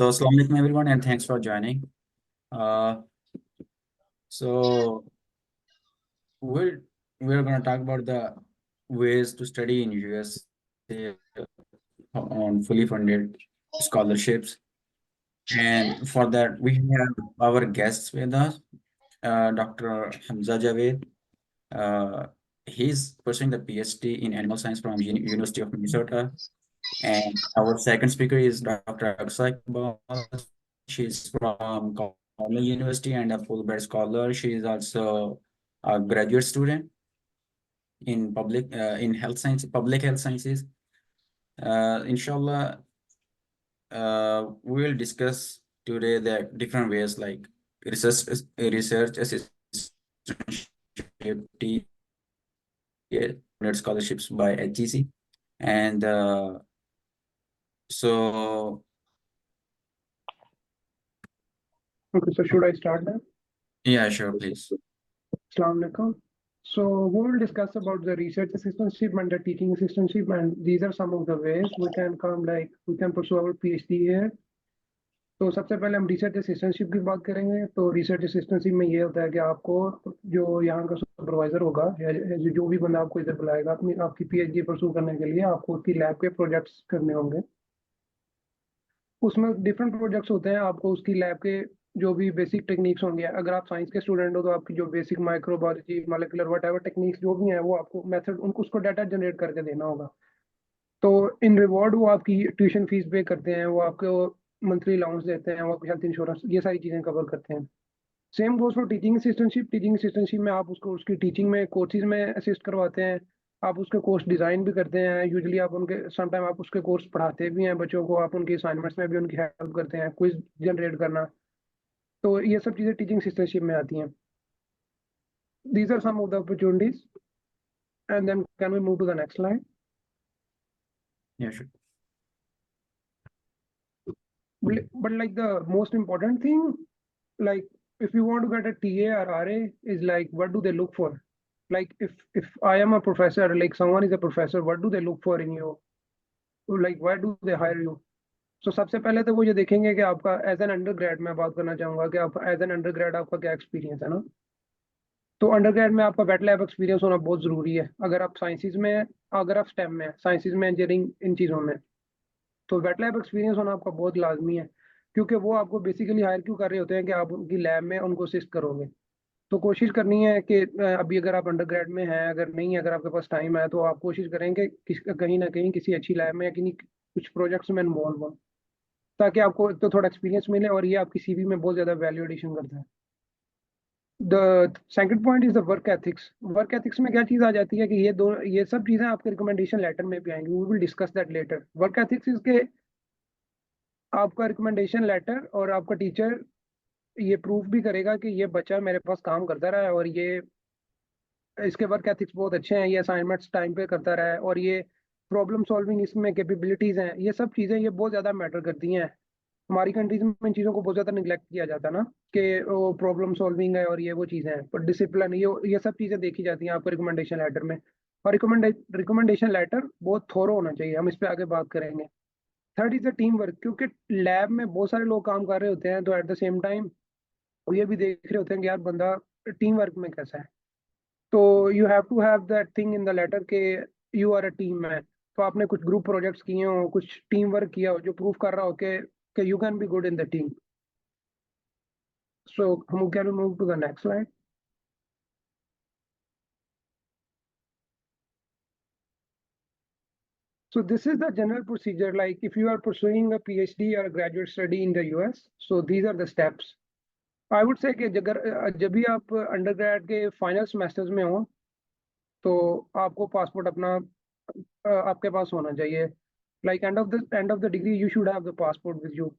So, Assalamu alaikum everyone, and thanks for joining. Uh, so we're we're gonna talk about the ways to study in US on fully funded scholarships, and for that we have our guests with us, Dr. Hamza Javed. Uh, he's pursuing the PhD in animal science from University of Minnesota. And our second speaker is Dr. Aksa Iqbal. She's from Cornell University and a Fulbright scholar. She is also a graduate student in public health sciences. Inshallah, we will discuss today the different ways like research assistantship, scholarships by HGC, and so. Okay, so should I start now? Yeah, sure, please. Assalamu alaikum. So we will discuss about the research assistantship and the teaching assistantship, and these are some of the ways we can pursue our PhD here. तो सबसे पहले हम research assistantship की बात करेंगे। तो research assistantship में ये होता है कि आपको जो यहाँ का सुपरवाइजर होगा या जो भी बंदा आपको इधर बुलाएगा आपकी पीएचडी परसू करने के लिए, आपको उसकी लैब के प्रोजेक्ट्स करने होंगे। उसमें डिफरेंट प्रोजेक्ट्स होते हैं। आपको उसकी लैब के जो भी बेसिक टेक्निक्स होंगे, अगर आप साइंस के स्टूडेंट हो तो आपकी जो basic microbiology, molecular what techniques जो भी हैं वो आपको मेथड उनको उसको डाटा जनरेट करके देना होगा। तो इन रिवॉर्ड वो आपकी ट्यूशन फीस पे करते हैं, वो आपको मंथली अलाउंस देते हैं, वो आपकी हेल्थ इंश्योरेंस, ये सारी चीज़ें कवर करते हैं। Same goes for teaching assistantship. Teaching assistantship में आप उसको उसकी टीचिंग में कोर्सेज में असिस्ट करवाते हैं, आप उसके कोर्स डिज़ाइन भी करते हैं। यूजुअली आप उनके समटाइम आप उसके कोर्स पढ़ाते भी हैं बच्चों को, आप उनकी असाइनमेंट्स में भी उनकी हेल्प करते हैं, क्विज जनरेट करना। तो ये सब चीज़ें टीचिंग असिस्टेंटशिप में आती हैं। These are some of the opportunities, and then can we move to the next slide? Yeah, sure. But like the most important thing, like if you want to get a TA or RA, is like what do they look for? Like if I am a professor, like someone is a professor, what do they look for in you? Like why do they hire you? So सबसे पहले तो वो ये देखेंगे कि आपका as an undergrad, मैं बात करना चाहूंगा कि आप एज एन अंडरग्रेड आपका क्या एक्सपीरियंस है ना। तो अंडरग्रेड में आपका वेट लैब एक्सपीरियंस होना बहुत जरूरी है। अगर आप साइंसिस में, अगर आप स्टेम में, साइंसिस में, इंजीनियरिंग, इन चीज़ों में, तो वेट लैब एक्सपीरियंस होना आपका बहुत लाजमी है, क्योंकि वो आपको बेसिकली हायर क्यों कर रहे होते हैं कि आप उनकी लैब में उनको असिस्ट करोगे। तो कोशिश करनी है कि अभी अगर आप अंडरग्रेड में हैं, अगर नहीं, अगर आपके पास टाइम है, तो आप कोशिश करें कि कहीं ना कहीं किसी अच्छी लैब में या किन्हीं कुछ प्रोजेक्ट्स में इन्वॉल्व हो, ताकि आपको एक तो थोड़ा एक्सपीरियंस मिले और ये आपकी सीवी में बहुत ज़्यादा वैल्यू एडिशन करता है। The second point is the work ethics. Work ethics में क्या चीज़ आ जाती है कि ये सब चीज़ें आपके रिकमेंडेशन लेटर में भी आएंगी। We will discuss that later. Work ethics is के आपका रिकमेंडेशन लेटर और आपका टीचर ये प्रूफ भी करेगा कि ये बच्चा मेरे पास काम करता रहा है और ये इसके वर्क एथिक्स बहुत अच्छे हैं, ये असाइनमेंट्स टाइम पे करता रहा है और ये प्रॉब्लम सॉल्विंग इसमें कैपेबिलिटीज़ हैं। ये सब चीज़ें ये बहुत ज़्यादा मैटर करती हैं। हमारी कंट्रीज में इन चीज़ों को बहुत ज़्यादा निगलेक्ट किया जाता है ना, कि वो प्रॉब्लम सॉल्विंग है और ये वो चीज़ें हैं, पर डिसिप्लिन, ये सब चीज़ें देखी जाती हैं आपको रिकमेंडेशन लेटर में। और रिकमेंडेशन लेटर बहुत थोरो होना चाहिए, हम इस पर आगे बात करेंगे। Third is the team work, क्योंकि लैब में बहुत सारे लोग काम कर रहे होते हैं, तो एट द सेम टाइम ये भी देख रहे होते हैं कि यार बंदा टीम वर्क में कैसा है। तो you have to have that thing in the letter के you are a team man. तो आपने कुछ ग्रुप प्रोजेक्ट्स किए हो, कुछ टीम वर्क किया हो जो प्रूव कर रहा हो कि you can be good in the team. So can we move to the next slide? So this is the general procedure. Like if you are pursuing a PhD or a graduate study in the US, so these are the steps. I would say कि जब भी आप undergrad के final semesters में हो, तो आपको passport अपना आपके पास होना चाहिए। Like end of the degree you should have the passport with you.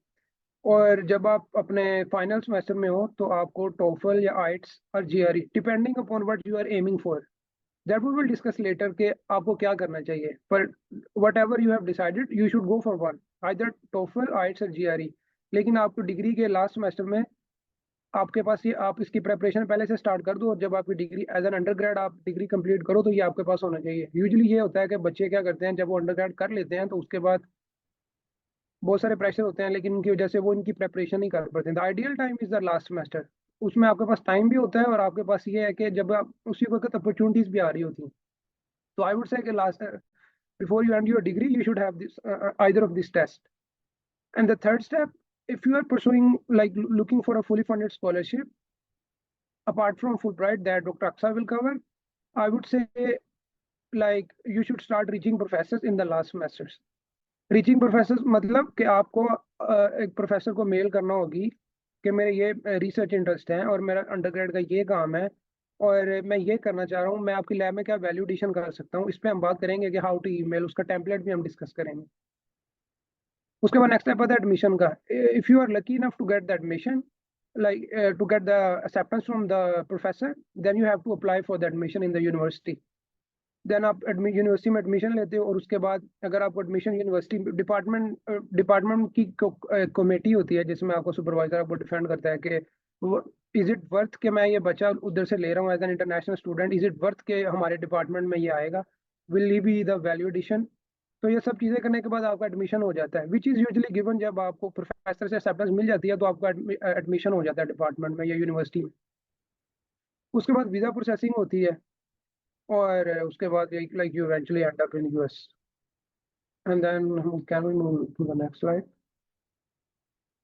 और जब आप अपने फाइनल सेमेस्टर में हो तो आपको टोफल या आइट्स और GRE, depending upon what you are aiming for, that we will discuss later के आपको क्या करना चाहिए। पर whatever you have decided you should go for one, either TOEFL, IELTS और जीआरई। लेकिन आपको डिग्री के लास्ट सेमेस्टर में आपके पास ये, आप इसकी प्रेपरेशन पहले से स्टार्ट कर दो और जब आपकी डिग्री एज एन अंडरग्रेड आप डिग्री कंप्लीट करो तो ये आपके पास होना चाहिए। यूजुअली ये होता है कि बच्चे क्या करते हैं, जब वो अंडरग्रेड कर लेते हैं तो उसके बाद बहुत सारे प्रेशर होते हैं, लेकिन उनकी वजह से वो इनकी प्रेपरेशन नहीं कर पाते। The ideal time is the last semester. उसमें आपके पास टाइम भी होता है, और आपके पास ये है कि जब आप उसी वक्त अपॉर्चुनिटीज भी आ रही होती हैं। तो आई वुड से कि last, before you end your degree, you should have this either of this test. And the third step, if you are pursuing, like looking for a fully funded scholarship apart from Fulbright that Dr. Aksa will cover, I would say, like, you should start reaching professors in the last semesters. Reaching professor मतलब कि आपको एक professor को mail करना होगी कि मेरे ये रिसर्च इंटरेस्ट है और मेरा अंडरग्रेड का ये काम है, और मैं ये करना चाह रहा हूँ, मैं आपकी लैब में क्या वैल्यूडेशन कर सकता हूँ, इस पे हम बात करेंगे कि हाउ टू ईमेल, उसका टेम्पलेट भी हम डिस्कस करेंगे। उसके बाद नेक्स्ट स्टेप आता है एडमिशन का। If you are lucky enough to get the admission, like to get the acceptance from the professor, then you have to apply for the admission in the university. Then आप university में admission लेते हो, और उसके बाद अगर आपको admission university department की कमेटी होती है, जिसमें आपको सुपरवाइजर आपको डिफेंड करता है कि इज इट वर्थ कि मैं ये बच्चा उधर से ले रहा हूँ as an international student, is it worth के हमारे डिपार्टमेंट में ये आएगा, will he be the value addition. तो ये सब चीज़ें करने के बाद आपका एडमिशन हो जाता है, विच इज़ यूजली गिवन। जब आपको प्रोफेसर से एक्सेप्टेंस मिल जाती है तो आपका एडमिशन हो जाता है डिपार्टमेंट में या यूनिवर्सिटी में। उसके बाद वीज़ा प्रोसेसिंग होती है, और उसके बाद like you eventually end up in US. And then can we move to the next slide.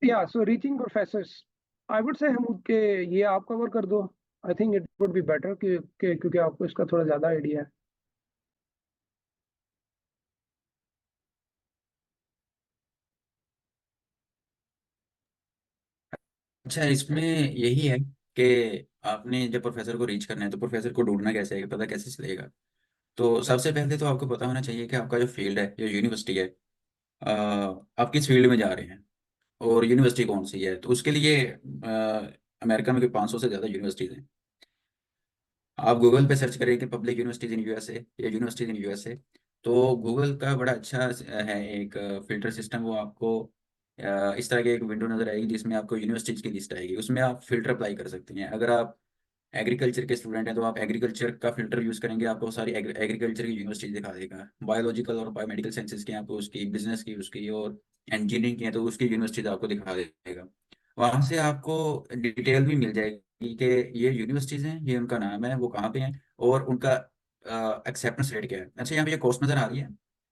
या so reaching professors, I would say हम के ये आप कवर कर दो। I think it would be better क्योंकि आपको इसका थोड़ा ज़्यादा आइडिया है। अच्छा, इसमें यही है कि आपने जब प्रोफेसर को रीच करना है तो प्रोफेसर को ढूंढना कैसे है, पता कैसे चलेगा। तो सबसे पहले तो आपको पता होना चाहिए कि आपका जो फील्ड है, जो यूनिवर्सिटी है, आप किस फील्ड में जा रहे हैं और यूनिवर्सिटी कौन सी है। तो उसके लिए अमेरिका में 500 से ज़्यादा यूनिवर्सिटीज़ हैं। आप गूगल पे सर्च करें कि पब्लिक यूनिवर्सिटीज़ इन यूएसए या यूनिवर्सिटीज़ इन यूएसए, तो गूगल का बड़ा अच्छा है एक फिल्टर सिस्टम। वो आपको इस तरह की एक विंडो नज़र आएगी जिसमें आपको यूनिवर्सिटीज़ की लिस्ट आएगी। उसमें आप फिल्टर अप्लाई कर सकते हैं। अगर आप एग्रीकल्चर के स्टूडेंट हैं तो आप एग्रीकल्चर का फिल्टर यूज़ करेंगे, आपको सारी एग्रीकल्चर की यूनिवर्सिटी दिखा देगा। बायोलॉजिकल और बायोमेडिकल साइंसेज की आपको उसकी, बिजनेस की उसकी, और इंजीनियरिंग की है तो उसकी यूनिवर्सिटीज आपको दिखा देगा। वहाँ से आपको डिटेल भी मिल जाएगी कि ये यूनिवर्सिटीज़ हैं, ये उनका नाम है, वो कहाँ पे हैं, और उनका एक्सेप्टेंस रेट क्या है। अच्छा, यहाँ पे ये कॉस्ट नज़र आ रही है,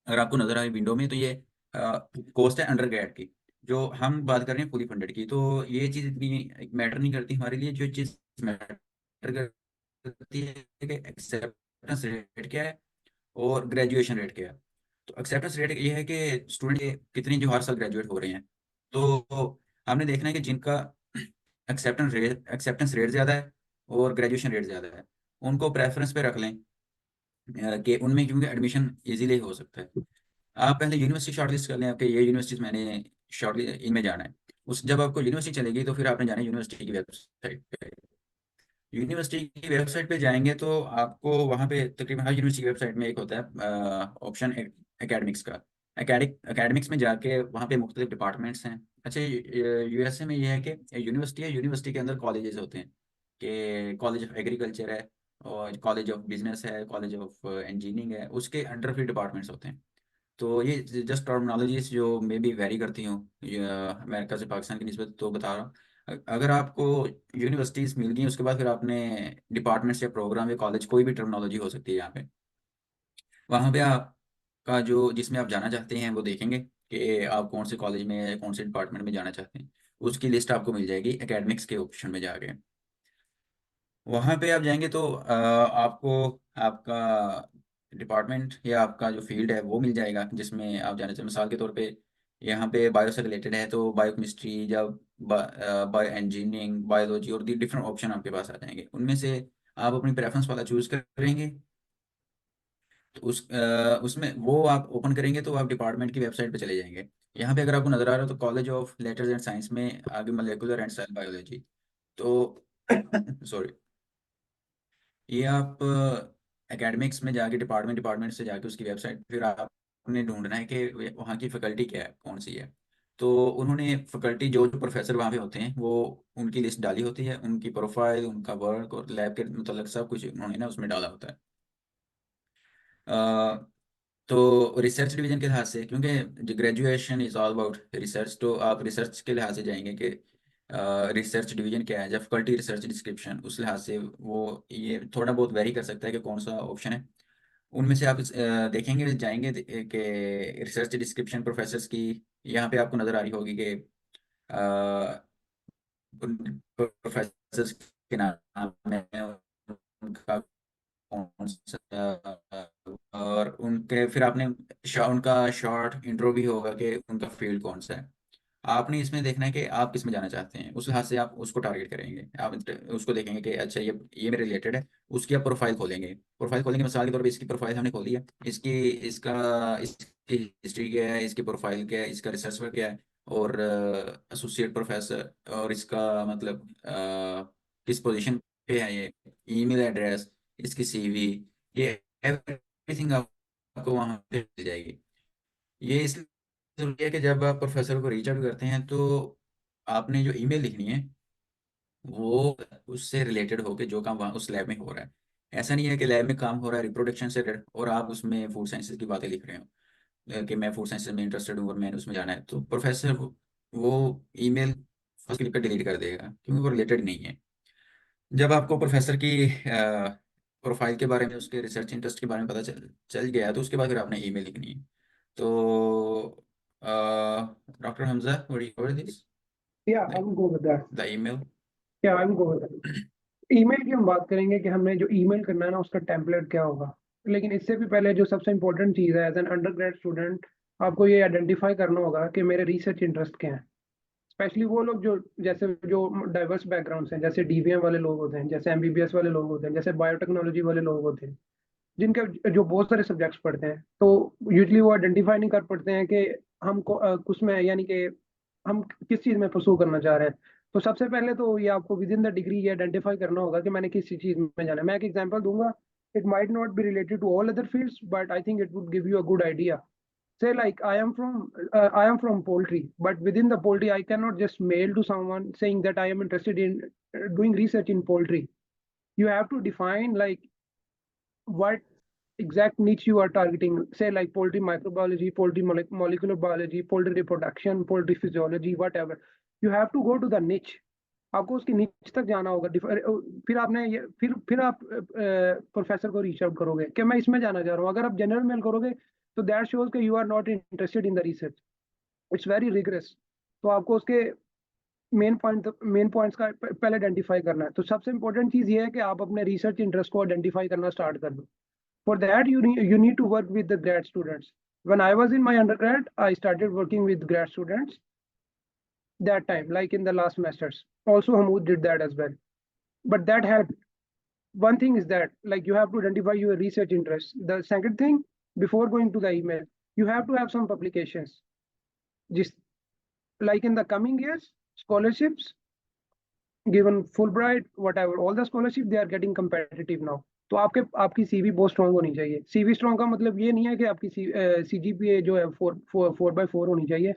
अगर आपको नज़र आ रही विंडो में, तो ये कॉस्ट है अंडर ग्रेड की। जो हम बात कर रहे हैं फुली फंडेड की, तो ये चीज़ इतनी मैटर नहीं करती हमारे लिए। जो चीज़ मैटर करती है कि एक्सेप्टेंस रेट क्या है और ग्रेजुएशन रेट क्या है। तो एक्सेप्टेंस रेट ये है कि स्टूडेंट कितने जो हर साल ग्रेजुएट हो रहे हैं। तो हमने देखना है कि जिनका एक्सेप्टेंस रेट ज़्यादा है और ग्रेजुएशन रेट ज़्यादा है, उनको प्रेफरेंस पे रख लें, कि उनमें क्योंकि एडमिशन इजीली हो सकता है। आप पहले यूनिवर्सिटी शॉर्टलिस्ट कर लें, आपके ये यूनिवर्सिटीज मैंने शॉर्टलिस्ट इनमें जाना है। उस जब आपको यूनिवर्सिटी चलेगी तो फिर आपने जाना है यूनिवर्सिटी की वेबसाइट पे। यूनिवर्सिटी की वेबसाइट पे जाएंगे तो आपको वहाँ पे तकरीबन हर यूनिवर्सिटी की वेबसाइट में एक होता है ऑप्शन एकेडमिक्स का। एकेडमिक्स में जाके वहाँ पे मुख्तलिफ डिपार्टमेंट्स हैं। अच्छा, यूएसए में ये है कि यूनिवर्सिटी है, यूनिवर्सिटी के अंदर कॉलेजेस होते हैं, कि कॉलेज ऑफ एग्रीकल्चर है, और कॉलेज ऑफ बिजनेस है, कॉलेज ऑफ इंजीनियरिंग है, उसके अंडर फिर डिपार्टमेंट्स होते हैं। तो ये जस्ट टर्मिनोलॉजीज जो मे बी वेरी करती हूँ अमेरिका से पाकिस्तान की निस्बत, तो बता रहा हूँ। अगर आपको यूनिवर्सिटीज मिल गई, उसके बाद फिर आपने डिपार्टमेंट्स या प्रोग्राम या कॉलेज, कोई भी टर्मिनोलॉजी हो सकती है यहाँ पे, वहाँ पे आपका जो जिसमें आप जाना चाहते हैं वो देखेंगे कि आप कौन से कॉलेज में या कौन से डिपार्टमेंट में जाना चाहते हैं। उसकी लिस्ट आपको मिल जाएगी एकेडमिक्स के ऑप्शन में जाके। वहाँ पे आप जाएंगे तो आपको आपका डिपार्टमेंट या आपका जो फील्ड है वो मिल जाएगा जिसमें आप जाना चाहिए। मिसाल के तौर पे यहाँ पे बायो से रिलेटेड है तो बायोकेमिस्ट्री या बायो इंजीनियरिंग, बायोलॉजी, और दी डिफरेंट ऑप्शन आपके पास आ जाएंगे। उनमें से आप अपनी प्रेफरेंस वाला चूज करेंगे। तो उसमें वो आप ओपन करेंगे तो आप डिपार्टमेंट की वेबसाइट पे चले जाएंगे। यहाँ पे अगर आपको नजर आ रहा हो तो college of letters and science में आगे मोलेकुलर एंड सेल बायोलॉजी। तो सॉरी, ये आप एकेडमिक्स में जाके डिपार्टमेंट डिपार्टमेंट से जाके उसकी वेबसाइट, फिर आपने ढूंढना है कि वहाँ की फैकल्टी क्या है, कौन सी है। तो उन्होंने फैकल्टी जो जो प्रोफेसर वहाँ पे होते हैं वो उनकी लिस्ट डाली होती है, उनकी प्रोफाइल, उनका वर्क और लैब के मतलब सब कुछ उन्होंने ना उसमें डाला होता है। तो रिसर्च डिवीजन के लिहाज से, क्योंकि graduation is all about research, तो आप रिसर्च के लिहाज से जाएंगे कि रिसर्च डिवीजन क्या है, जब फैकल्टी रिसर्च डिस्क्रिप्शन, उस लिहाज से वो ये थोड़ा बहुत वेरी कर सकता है कि कौन सा ऑप्शन है। उनमें से आप देखेंगे जाएंगे कि रिसर्च डिस्क्रिप्शन प्रोफेसर्स की यहाँ पे आपको नज़र आ रही होगी कि प्रोफेसर्स के नाम है, उनका कौन सा, और उनके फिर आपने उनका शॉर्ट इंट्रो भी होगा कि उनका फील्ड कौन सा है। आपने इसमें देखना है कि आप किस में जाना चाहते हैं, उस लिहाज से आप उसको टारगेट करेंगे। आप उसको देखेंगे कि अच्छा ये मेरे रिलेटेड है, उसकी आप प्रोफाइल खोलेंगे। प्रोफाइल खोलेंगे, मिसाल के तौर पे इसकी प्रोफाइल हमने खोली है, इसका इसकी हिस्ट्री क्या है, इसकी प्रोफाइल क्या है, इसका रिसर्च वर्क क्या है, और एसोसिएट प्रोफेसर, और इसका मतलब किस पोजीशन पे है ये, ईमेल एड्रेस, इसकी सीवी, ये एवरीथिंग आपको वहाँ पे मिल जाएगी। ये इसलिए जरूरी है कि जब आप प्रोफेसर को रीच आउट करते हैं तो आपने जो ईमेल लिखनी है वो उससे रिलेटेड हो के जो काम वहाँ उस लैब में हो रहा है। ऐसा नहीं है कि लैब में काम हो रहा है रिप्रोडक्शन से related और आप उसमें फूड साइंसेज की बातें लिख रहे हो, कि मैं फूड साइंसेज में इंटरेस्टेड हूँ और मैंने उसमें जाना है, तो प्रोफेसर वो ईमेल फर्स्ट क्लिक पर डिलीट कर देगा, क्योंकि वो रिलेटेड नहीं है। जब आपको प्रोफेसर की प्रोफाइल के बारे में, उसके रिसर्च इंटरेस्ट के बारे में पता चल चल गया, तो उसके बाद फिर आपने ईमेल लिखनी है। तो doctor Hamza, what do you cover this, Yeah, I'm go with that. The email? Yeah, I'm go with that. Email की हम बात करेंगे कि हमें जो ईमेल करना है ना उसका टेम्पलेट क्या होगा। लेकिन इससे भी पहले जो सबसे इम्पोर्टेंट चीज़ है, as an undergrad student आपको ये आइडेंटिफाई करना होगा कि मेरे रिसर्च इंटरेस्ट क्या है। स्पेशली वो लोग जो जैसे जो डाइवर्स बैकग्राउंड्स हैं, जैसे डीवीएम वाले लोग होते हैं, जैसे एमबीबीएस वाले लोग होते हैं, जैसे बायोटेक्नोलॉजी वाले लोग होते हैं, जिनके जो बहुत सारे सब्जेक्ट्स पढ़ते हैं, तो यूजली वो आइडेंटिफाई नहीं कर पाते हैं कि हमको उसमें यानी कि हम किस चीज़ में परसू करना चाह रहे हैं। तो सबसे पहले तो ये आपको विद इन द डिग्री ये आइडेंटिफाई करना होगा कि मैंने किस चीज़ में जाना है। मैं एक एग्जांपल दूंगा, it might not be related to all other fields but I think it would give you a good idea. Say like I am from poultry, but within the poultry I cannot just mail to someone saying that I am interested in doing research in poultry. You have to define like what exact niche you are targeting. Say like poultry microbiology, poultry molecular biology, poultry reproduction, poultry physiology, whatever. You have to go to the niche. आपको उसकी नीच तक जाना होगा। फिर आपने ये फिर आप प्रोफेसर को रीच आउट करोगे कि मैं इसमें जाना चाह रहा हूँ। अगर आप जनरल मेल करोगे तो दैट शोज कि you are not interested in the research, it's very regress. तो आपको उसके मेन पॉइंट्स का पहले आइडेंटिफाई करना है। तो सबसे इंपॉर्टेंट चीज ये है कि आप अपने रिसर्च इंटरेस्ट को आइडेंटिफाई करना स्टार्ट कर दो। For that, you need to work with the grad students. When I was in my undergrad, I started working with grad students that time, like in the last semesters. Also, Hamoud did that as well. But that helped. One thing is that, like, you have to identify your research interests. The second thing, before going to the email, you have to have some publications. Just like in the coming years, scholarships given Fulbright, whatever, all the scholarship they are getting competitive now. तो आपकी CV बहुत strong होनी चाहिए। CV strong का मतलब ये नहीं है कि आपकी सीजीपीए जो है 4/4 होनी चाहिए।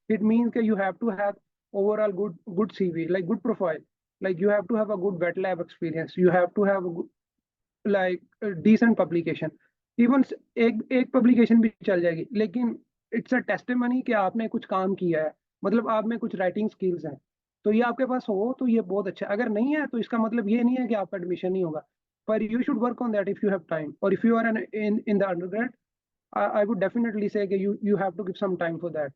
इट मीन्स कि you have to have overall good CV, like good profile, like you have to have a good wet lab experience, you have to have like decent publication. Even एक एक publication भी चल जाएगी, लेकिन it's a testimony कि आपने कुछ काम किया है, मतलब आप में कुछ राइटिंग स्किल्स हैं। तो ये आपके पास हो तो ये बहुत अच्छा है। अगर नहीं है तो इसका मतलब ये नहीं है कि आपका एडमिशन नहीं होगा, पर you should work on that if you have time, और if you are in the undergrad I would definitely say कि you have to give some time for that.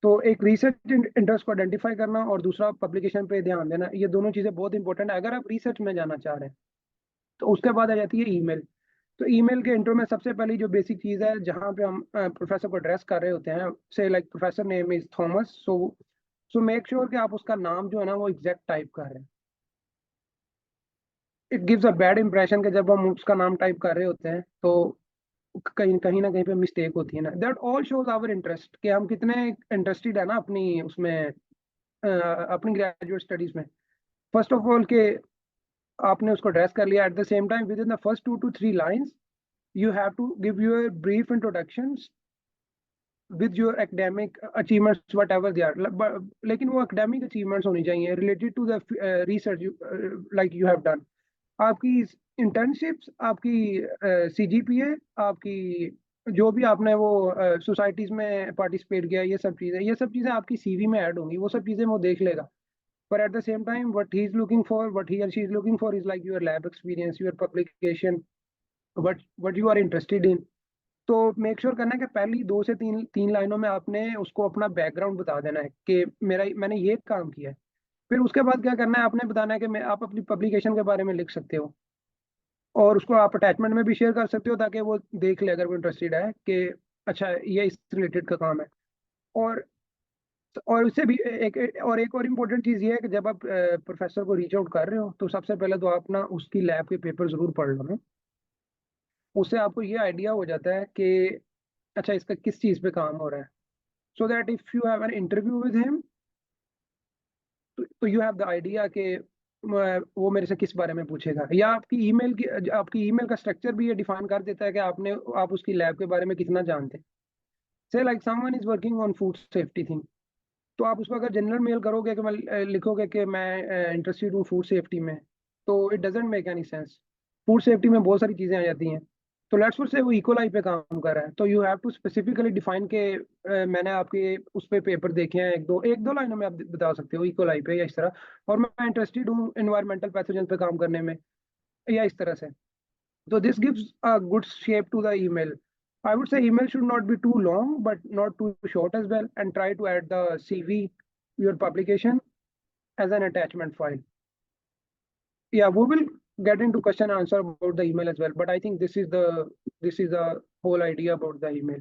तो एक रिसर्च इंटरेस्ट को आइडेंटिफाई करना और दूसरा पब्लिकेशन पे ध्यान देना, ये दोनों चीजें बहुत इंपॉर्टेंट है अगर आप रिसर्च में जाना चाह रहे हैं। तो उसके बाद आ जाती है ईमेल। तो ईमेल के इंट्रो में सबसे पहली जो बेसिक चीज है, जहाँ पे हम प्रोफेसर को एड्रेस कर रहे होते हैं, से like professor name is Thomas, so make sure कि आप उसका नाम जो है ना वो एग्जैक्ट टाइप कर रहे हैं। It gives a bad impression कि जब हम उसका नाम टाइप कर रहे होते हैं तो कहीं कहीं ना कहीं पे मिस्टेक होती है ना। That all shows our interest कि हम कितने इंटरेस्टेड है ना अपनी उसमें अपनी ग्रेजुएट स्टडीज में। फर्स्ट ऑफ ऑल के आपने उसको एड्रेस कर लिया, at the same time within the first 2 to 3 lines you have to give your brief introductions with your academic achievements whatever they are, लेकिन वो academic achievements होनी चाहिए related to the research like you have done। आपकी internships, आपकी CGPA, आपकी जो भी आपने वो सोसाइटीज में पार्टिसिपेट किया, ये सब चीजें आपकी सीवी में ऐड होंगी, वो सब चीजें वो देख लेगा। पर at the same time what he और she is looking for is like your lab experience, your publication, what you are interested in. तो मेक श्योर करना है कि पहली 2 से 3 लाइनों में आपने उसको अपना बैकग्राउंड बता देना है कि मैंने ये काम किया है। फिर उसके बाद क्या करना है, आपने बताना है कि आप अपनी पब्लिकेशन के बारे में लिख सकते हो, और उसको आप अटैचमेंट में भी शेयर कर सकते हो ताकि वो देख ले अगर वो इंटरेस्टेड है कि अच्छा ये इस रिलेटेड का काम है। और उससे भी एक और इम्पोर्टेंट चीज़ ये है कि जब आप प्रोफेसर को रीच आउट कर रहे हो तो सबसे पहले तो आप ना उसकी लैब के पेपर जरूर पढ़ लो ना। उससे आपको ये आइडिया हो जाता है कि अच्छा इसका किस चीज़ पे काम हो रहा है, so that if you have an interview with him तो यू हैव द आइडिया कि वो मेरे से किस बारे में पूछेगा। या आपकी ईमेल का स्ट्रक्चर भी ये डिफाइन कर देता है कि आप उसकी लैब के बारे में कितना जानते हैं। से like someone is working on food safety thing, तो आप उसको अगर जनरल मेल करोगे कि मैं लिखोगे कि मैं इंटरेस्टेड हूँ फूड सेफ्टी में, तो it doesn't make any sense. Food safety में बहुत सारी चीज़ें आ जाती हैं। तो लेट्स से वो इकोलाई पे काम कर रहा है, तो you have to specifically define के मैंने आपके उस पे पेपर देखे हैं, एक दो लाइनों में आप बता सकते हो इकोलाई पे या इस तरह, और मैं इंटरेस्टेड हूँ इन्वायरमेंटल पैथोजन पे काम करने में, या इस तरह से। So this gives a good shape to the email. I would say email should not be too long, but not too short as well. And try to add the CV, your publication, as an attachment file. Yeah, we will get into question and answer about the email as well. But I think this is the whole idea about the email.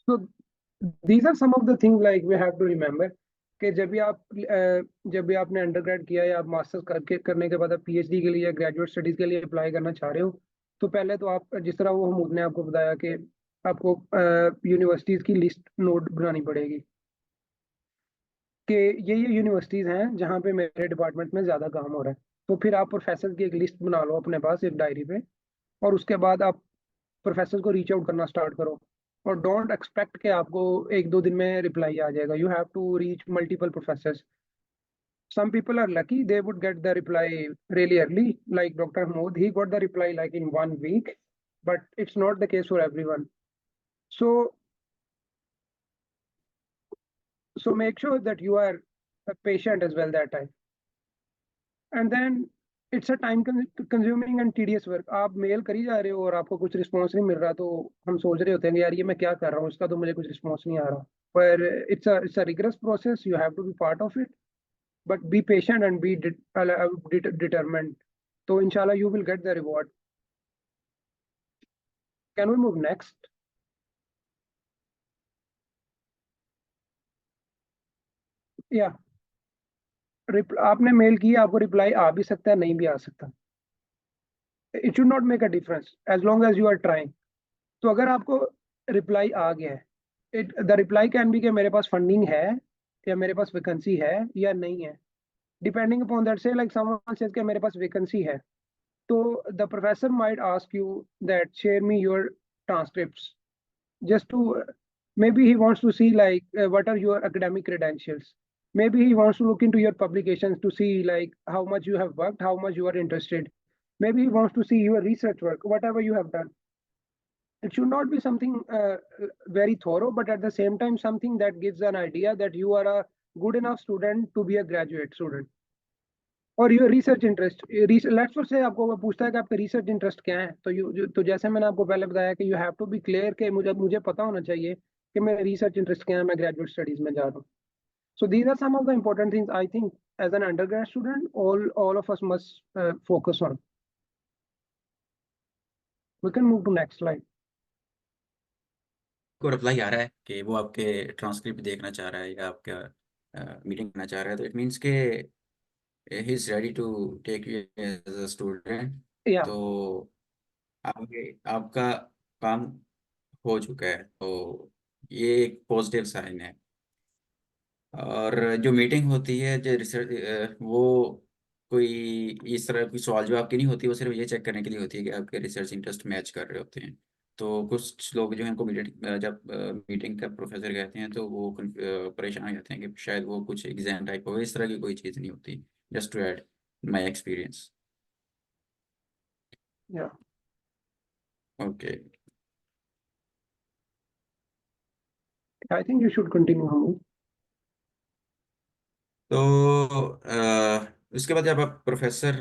So these are some of the things like we have to remember कि जब भी आपने undergrad किया या आप masters करने के बाद आप पीएचडी के लिए या ग्रेजुएट स्टडीज के लिए अप्लाई करना चाह रहे हो, तो पहले तो आप जिस तरह वो हमूद ने आपको बताया कि आपको यूनिवर्सिटीज़ की लिस्ट नोट बनानी पड़ेगी कि ये यूनिवर्सिटीज़ हैं जहाँ पे मेरे डिपार्टमेंट में ज़्यादा काम हो रहा है। तो फिर आप प्रोफेसर की एक लिस्ट बना लो अपने पास एक डायरी पे, और उसके बाद आप प्रोफेसर को रीच आउट करना स्टार्ट करो। और डोंट एक्सपेक्ट कि आपको 1-2 दिन में रिप्लाई आ जाएगा। You have to reach multiple professors. Some people are lucky, they would get the reply really early, like Dr. Hamoud, he got the reply like in 1 week, but it's not the case for everyone. So, so make sure that you are patient as well that time. And then it's a time consuming and tedious work. आप mail कर ही जा रहे हो और आपको कुछ response नहीं मिल रहा, तो हम सोच रहे होते हैं कि यार ये मैं क्या कर रहा हूँ, इसका तो मुझे कुछ रिस्पॉन्स नहीं आ रहा। पर it's a rigorous process, you have to be part of it, but be patient and be determined. So inshallah you will get the reward. Can we move next? या आपने मेल किया, आपको रिप्लाई आ भी सकता है, नहीं भी आ सकता। It should not make a difference as long as you are trying. तो अगर आपको रिप्लाई आ गया है, द रिप्लाई कैन बी कि मेरे पास फंडिंग है, या मेरे पास वैकेंसी है या नहीं है, डिपेंडिंग अपॉन दैट। से लाइक समवन सेज कि मेरे पास वैकेंसी है, तो the professor might ask you that share me your transcripts, just to maybe he wants to see like what are your academic credentials. Maybe he wants to look into your publications to see like how much you have worked, how much you are interested. Maybe he wants to see your research work, whatever you have done. It should not be something very thorough, but at the same time something that gives an idea that you are a good enough student to be a graduate student. और your research interest, let's say आपको वो पूछता है कि आपके research interest क्या है, तो तो जैसे मैंने आपको पहले बताया कि you have to be clear कि मुझे मुझे पता होना चाहिए कि मेरे रिसर्च इंटरेस्ट क्या है, मैं ग्रेजुएट स्टडीज में जा रहा हूँ। So these are some of the important things I think as an undergrad student all of us must focus on. We can move to next slide. को reply आ रहा है कि वो आपके ट्रांसक्रिप्ट देखना चाह रहा है या आपका मीटिंग करना चाह रहा है, तो इट मीन्स के he is ready to take you as a student. या तो आपका काम हो चुका है, तो ये एक पॉजिटिव साइन है। और जो मीटिंग होती है, जो रिसर्च, वो कोई इस तरह की सवाल जवाब की नहीं होती, वो सिर्फ ये चेक करने के लिए होती है कि आपके रिसर्च इंटरेस्ट मैच कर रहे होते हैं। तो कुछ लोग जो हैं उनको जब मीटिंग का प्रोफेसर कहते हैं तो वो परेशान हो जाते हैं कि शायद वो कुछ एग्जाम टाइप हो, इस तरह की कोई चीज़ नहीं होती। Just to add my experience. Yeah, okay. I think you should continue, Hamood. तो उसके बाद जब आप प्रोफेसर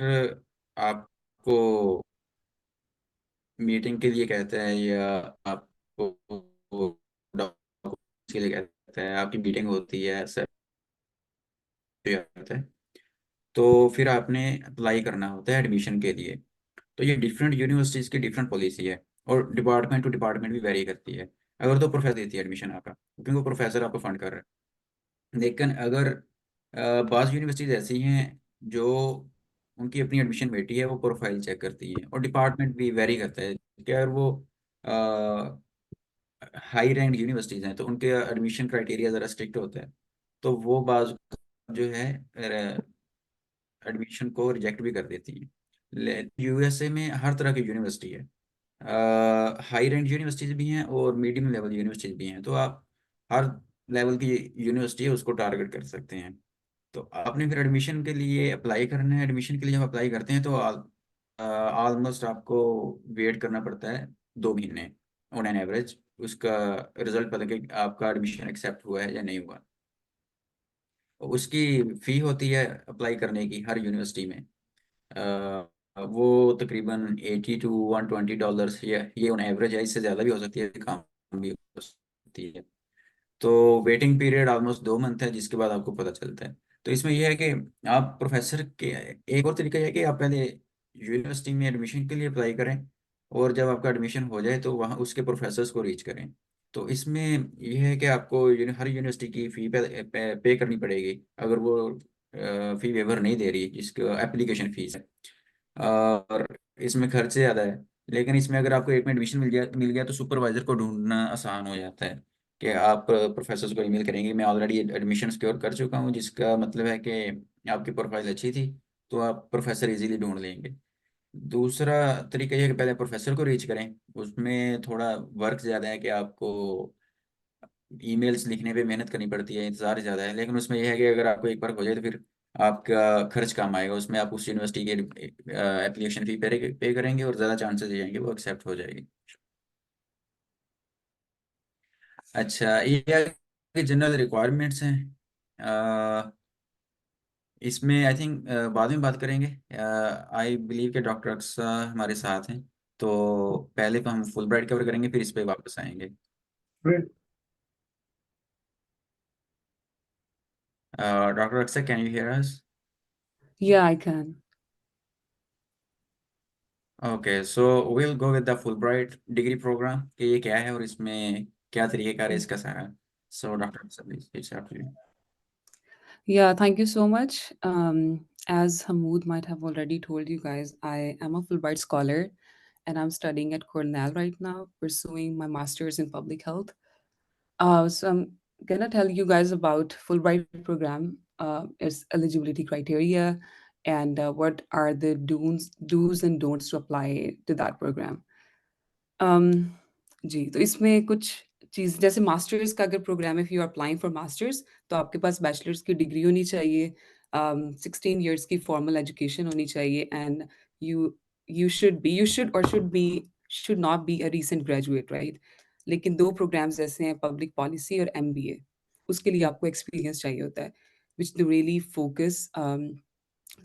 आपको मीटिंग के लिए कहते हैं या आपको डॉक्यूमेंट्स के लिए कहते हैं, आपकी मीटिंग होती है, सब होता है, तो फिर आपने अप्लाई करना होता है एडमिशन के लिए। तो ये डिफरेंट यूनिवर्सिटीज़ की डिफरेंट पॉलिसी है और डिपार्टमेंट टू डिपार्टमेंट भी वेरी करती है। अगर तो प्रोफेसर देती है एडमिशन आपका, क्योंकि वो प्रोफेसर आपको फंड कर रहा है। लेकिन अगर बाज़ यूनिवर्सिटीज़ ऐसी हैं जो उनकी अपनी एडमिशन बेटी है, वो प्रोफाइल चेक करती हैं, और डिपार्टमेंट भी वेरी करता है कि अगर वो हाई रैंक यूनिवर्सिटीज़ हैं तो उनके एडमिशन क्राइटेरिया ज़रा स्ट्रिक्ट होता है, तो वो बाज़ जो है एडमिशन को रिजेक्ट भी कर देती हैं। यूएसए में हर तरह की यूनिवर्सिटी है, हाई रैंक यूनिवर्सिटीज भी हैं और मीडियम लेवल यूनिवर्सिटीज भी हैं, तो आप हर लेवल की यूनिवर्सिटी है उसको टारगेट कर सकते हैं। तो आपने फिर एडमिशन के लिए अप्लाई करना है। एडमिशन के लिए जब अप्लाई करते हैं तो ऑलमोस्ट आपको वेट करना पड़ता है 2 महीने ऑन एन एवरेज, उसका रिजल्ट पता कि आपका एडमिशन एक्सेप्ट हुआ है या नहीं हुआ। उसकी फ़ी होती है अप्लाई करने की हर यूनिवर्सिटी में। वो तकरीबन $80 to $120, ये ऑन एवरेज है, इससे ज़्यादा भी हो सकती है, कम भी हो सकती है। तो वेटिंग पीरियड ऑलमोस्ट 2 मंथ है, जिसके बाद आपको पता चलता है। तो इसमें यह है कि आप प्रोफेसर के, एक और तरीका यह है कि आप पहले यूनिवर्सिटी में एडमिशन के लिए अप्लाई करें, और जब आपका एडमिशन हो जाए तो वहाँ उसके प्रोफेसर्स को रीच करें। तो इसमें यह है कि आपको हर यूनिवर्सिटी की फ़ी पे करनी पड़ेगी, अगर वो फ़ी वेवर नहीं दे रही जिसका एप्लीकेशन फ़ीस है। और इसमें खर्चे ज़्यादा है, लेकिन इसमें अगर आपको एक में एडमिशन मिल गया तो सुपरवाइजर को ढूंढना आसान हो जाता है कि आप प्रोफेसर को ईमेल करेंगे मैं ऑलरेडी एडमिशन सिक्योर कर चुका हूँ, जिसका मतलब है कि आपकी प्रोफाइल अच्छी थी, तो आप प्रोफेसर इजीली ढूंढ लेंगे। दूसरा तरीका ये है कि पहले प्रोफेसर को रीच करें। उसमें थोड़ा वर्क ज़्यादा है कि आपको ईमेल्स लिखने पे मेहनत करनी पड़ती है, इंतज़ार ज़्यादा है, लेकिन उसमें यह है कि अगर आपको एक बार हो जाए तो फिर आपका खर्च कम आएगा। उसमें आप उस यूनिवर्सिटी के एप्लीकेशन फ़ी पे करेंगे और ज़्यादा चांसेस हो जाएंगे वो एक्सेप्ट हो जाएगी। अच्छा, ये जनरल रिक्वायरमेंट्स हैं। अ, इसमें आई थिंक बाद में बात करेंगे। आई बिलीव कि डॉक्टर अक्सा हमारे साथ हैं, तो पहले तो हम फुल ब्राइट कवर करेंगे, फिर इस पे वापस आएंगे। Great. Doctor Aqsa, can you hear us? Yeah, I can. Okay, so will go with the Fulbright degree program कि ये क्या है और इसमें क्या तरीकेकार है इसका सारा। So doctor please it's up to you. Yeah, thank you so much. As Hamoud might have already told you guys, I am a Fulbright scholar and I'm studying at Cornell right now, pursuing my master's in public health. So I'm gonna tell you guys about Fulbright program, its eligibility criteria, and what are the do's and don'ts to apply to that program. अम, जी, तो इसमें कुछ चीज़ जैसे masters का अगर program है, if you are applying for masters तो आपके पास bachelors की डिग्री होनी चाहिए, 16 इयर्स की फॉर्मल एजुकेशन होनी चाहिए and you you should not be a recent graduate, right? लेकिन 2 प्रोग्राम्स ऐसे हैं, पब्लिक पॉलिसी और एमबीए, उसके लिए आपको एक्सपीरियंस चाहिए होता है, which they really focus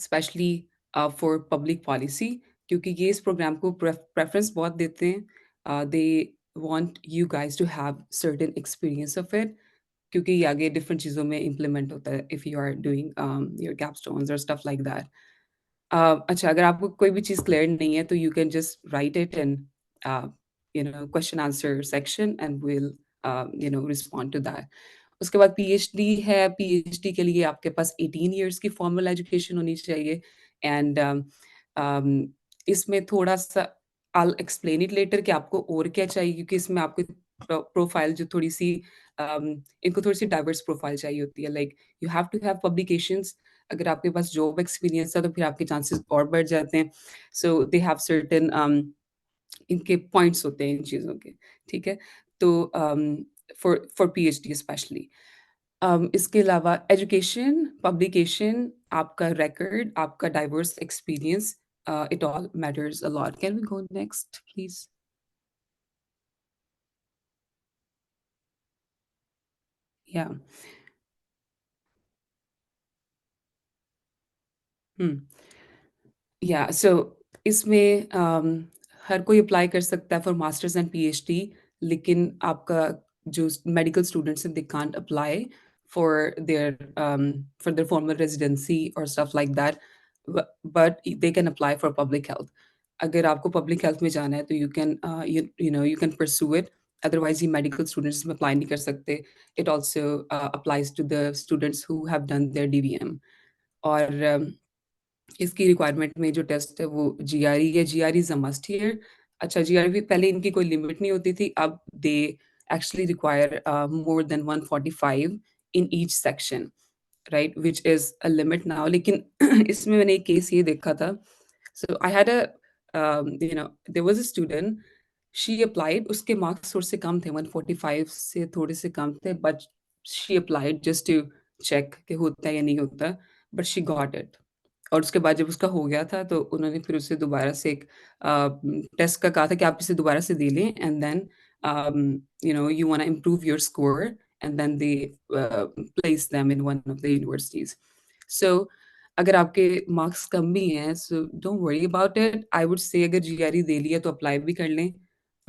specially for public policy, क्योंकि ये इस प्रोग्राम को प्रेफरेंस बहुत देते हैं। They want you guys to have certain experience of it, क्योंकि ये आगे डिफरेंट चीज़ों में इम्प्लीमेंट होता है if you are doing your capstones और स्टफ लाइक दैट। अच्छा, अगर आपको कोई भी चीज़ क्लियर नहीं है तो you can just right it in question answer section and we will respond to that. उसके बाद पीएचडी है, पीएचडी के लिए आपके पास 18 इयर्स की फॉर्मल एजुकेशन होनी चाहिए एंड इसमें थोड़ा-सा I will explain it later कि आपको और क्या चाहिए, क्योंकि इसमें आपकी प्रोफाइल जो थोड़ी-सी इनको थोड़ी-सी डाइवर्स प्रोफाइल चाहिए होती है, like you have to have publications. अगर आपके पास जॉब एक्सपीरियंस है तो फिर आपके चांसेस और बढ़ जाते हैं। सो दे हैव सर्टेन इनके पॉइंट्स होते हैं इन चीज़ों के, ठीक है? तो फॉर पीएचडी स्पेशली। इसके अलावा एजुकेशन, पब्लिकेशन, आपका रिकॉर्ड, आपका diverse experience, it all matters a lot. Can we go next please? Yeah. Hmm. या सो इसमें हर कोई अप्लाई कर सकता है फॉर मास्टर्स एंड पीएचडी, लेकिन आपका जो मेडिकल स्टूडेंट्स हैं they can't apply for their formal residency और stuff like that, but they can apply for public health. अगर आपको पब्लिक हेल्थ में जाना है तो you can you can pursue it. Otherwise ये मेडिकल स्टूडेंट्स में अप्लाई नहीं कर सकते। It also applies to the students who have done their DVM. और इसकी रिक्वायरमेंट में जो टेस्ट है वो जीआरई है। GRE is a must here. अच्छा, जीआरई भी पहले इनकी कोई लिमिट नहीं होती थी, अब they actually require more than 145 in each section, right? Which is a limit now. लेकिन इसमें मैंने एक केस ये देखा था। So I had there was a student, she applied, उसके मार्क्स थोड़े से कम थे, 145 से थोड़े से कम थे, but she applied just to check कि होता है या नहीं होता, बट शी गॉट इट। और उसके बाद जब उसका हो गया था तो उन्होंने फिर उसे दोबारा से एक टेस्ट का कहा था कि आप इसे दोबारा से दे लें, and then you want to improve your score, and then they place them in one of the universities. So अगर आपके मार्क्स कम भी हैं, so don't worry about it. I would say अगर जीआरई दे लिया तो अप्लाई भी कर लें।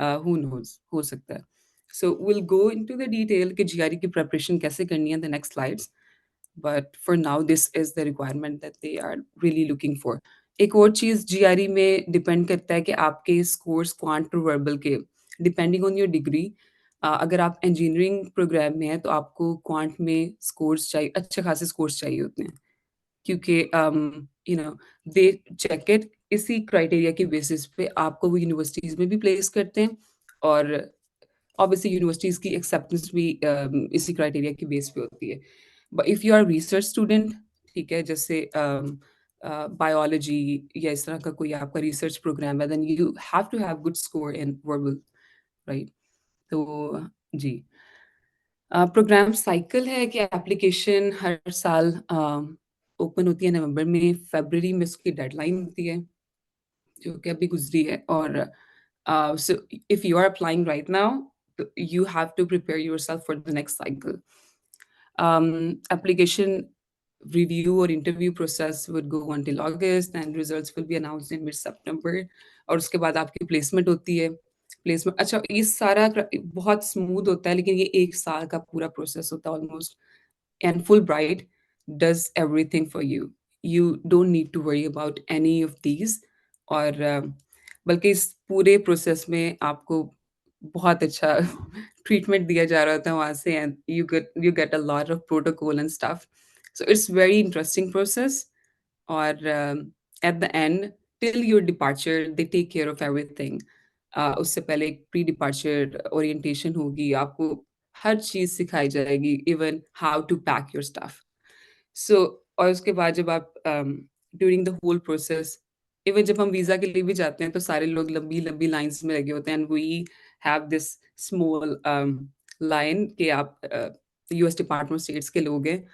हु नोज, हो सकता है। So will go into the detail कि जीआरई की प्रिपरेशन कैसे करनी है the next slides, but for now this is the requirement that they are really looking for. एक और चीज़ जीआरई में डिपेंड करता है कि आपके स्कोर्स क्वांट और वर्बल के, डिपेंडिंग ऑन योर डिग्री। अगर आप इंजीनियरिंग प्रोग्राम में हैं तो आपको क्वांट में स्कोर्स चाहिए, अच्छे खासे स्कोर्स चाहिए होते हैं, क्योंकि you know they check it, इसी क्राइटेरिया के बेसिस पे आपको वो यूनिवर्सिटीज़ में भी प्लेस करते हैं। और ऑब्वियसली यूनिवर्सिटीज़ की एक्सेप्टेंस भी इसी क्राइटेरिया के बेस पे होती है। But if you are research student, ठीक है, जैसे बायोलॉजी या इस तरह का कोई आपका रिसर्च प्रोग्राम है, then you have to have good score in verbal, right? तो जी, प्रोग्राम साइकिल है कि एप्लीकेशन हर साल ओपन होती है नवंबर में, फरवरी में उसकी डेडलाइन होती है जो कि अभी गुजरी है। और so if you are applying right now, you have to prepare yourself for the next cycle. Application review or interview process would go until August, and results will be announced in mid-September. और उसके बाद आपकी placement होती है। Placement, अच्छा, ये सारा बहुत स्मूथ होता है, लेकिन ये 1 साल का पूरा प्रोसेस होता है almost. And Fulbright does everything for you. You don't need to worry about any of these। और बल्कि इस पूरे प्रोसेस में आपको बहुत अच्छा ट्रीटमेंट दिया जा रहा था वहाँ से, and you get a lot of protocol and stuff. So it's very interesting process. और at the end, till your departure, they take care of everything. उससे पहले एक प्री डिपार्चर ओरिएंटेशन होगी, आपको हर चीज़ सिखाई जाएगी, even how to pack your stuff. So और उसके बाद जब आप during the whole process, even जब हम वीज़ा के लिए भी जाते हैं तो सारे लोग लंबी-लंबी लाइन्स में लगे होते हैं, and we have this small line कि आप यूएस डिपार्टमेंट ऑफ स्टेट्स के लोग हैं,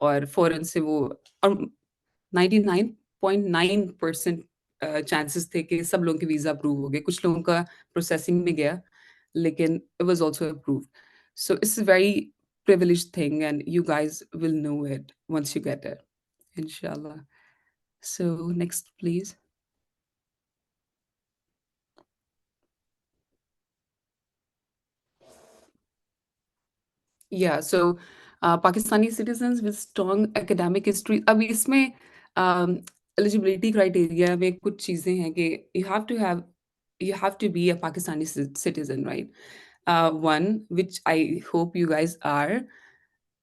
और फ़ौरन से वो, और 99.9% चांसेस थे कि सब लोगों के वीज़ा अप्रूव हो गए। कुछ लोगों का प्रोसेसिंग में गया, लेकिन it was also approved. So it's a very privileged thing, and you guys will know it once you get it, inshallah. So next, please. Yeah, so Pakistani citizens with strong academic history. अब इसमें eligibility criteria में कुछ चीज़ें हैं कि you have to be a Pakistani citizen, right? One, which I hope you guys are,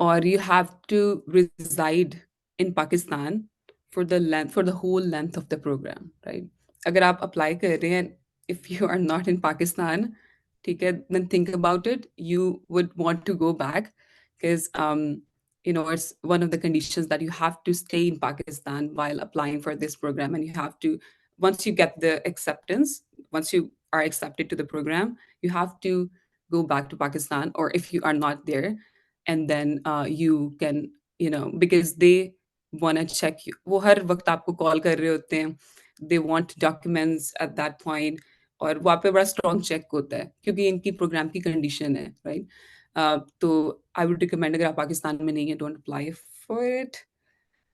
or you have to reside in Pakistan for the whole length of the program, right? अगर आप apply कर रहे हैं, if you are not in Pakistan, ठीक है, then think about it. You would want to go back because it's one of the conditions that you have to stay in Pakistan while applying for this program, and you have to, once you get the acceptance, once you are accepted to the program, you have to go back to Pakistan, or if you are not there, and then you can, because they want to check you. वो हर वक्त आपको call कर रहे होते हैं, they want documents at that point, और वहाँ पे बड़ा स्ट्रॉन्ग चेक होता है क्योंकि इनकी प्रोग्राम की कंडीशन है, राइट? तो आई वुड रिकमेंड, अगर आप पाकिस्तान में नहीं है, don't apply for it.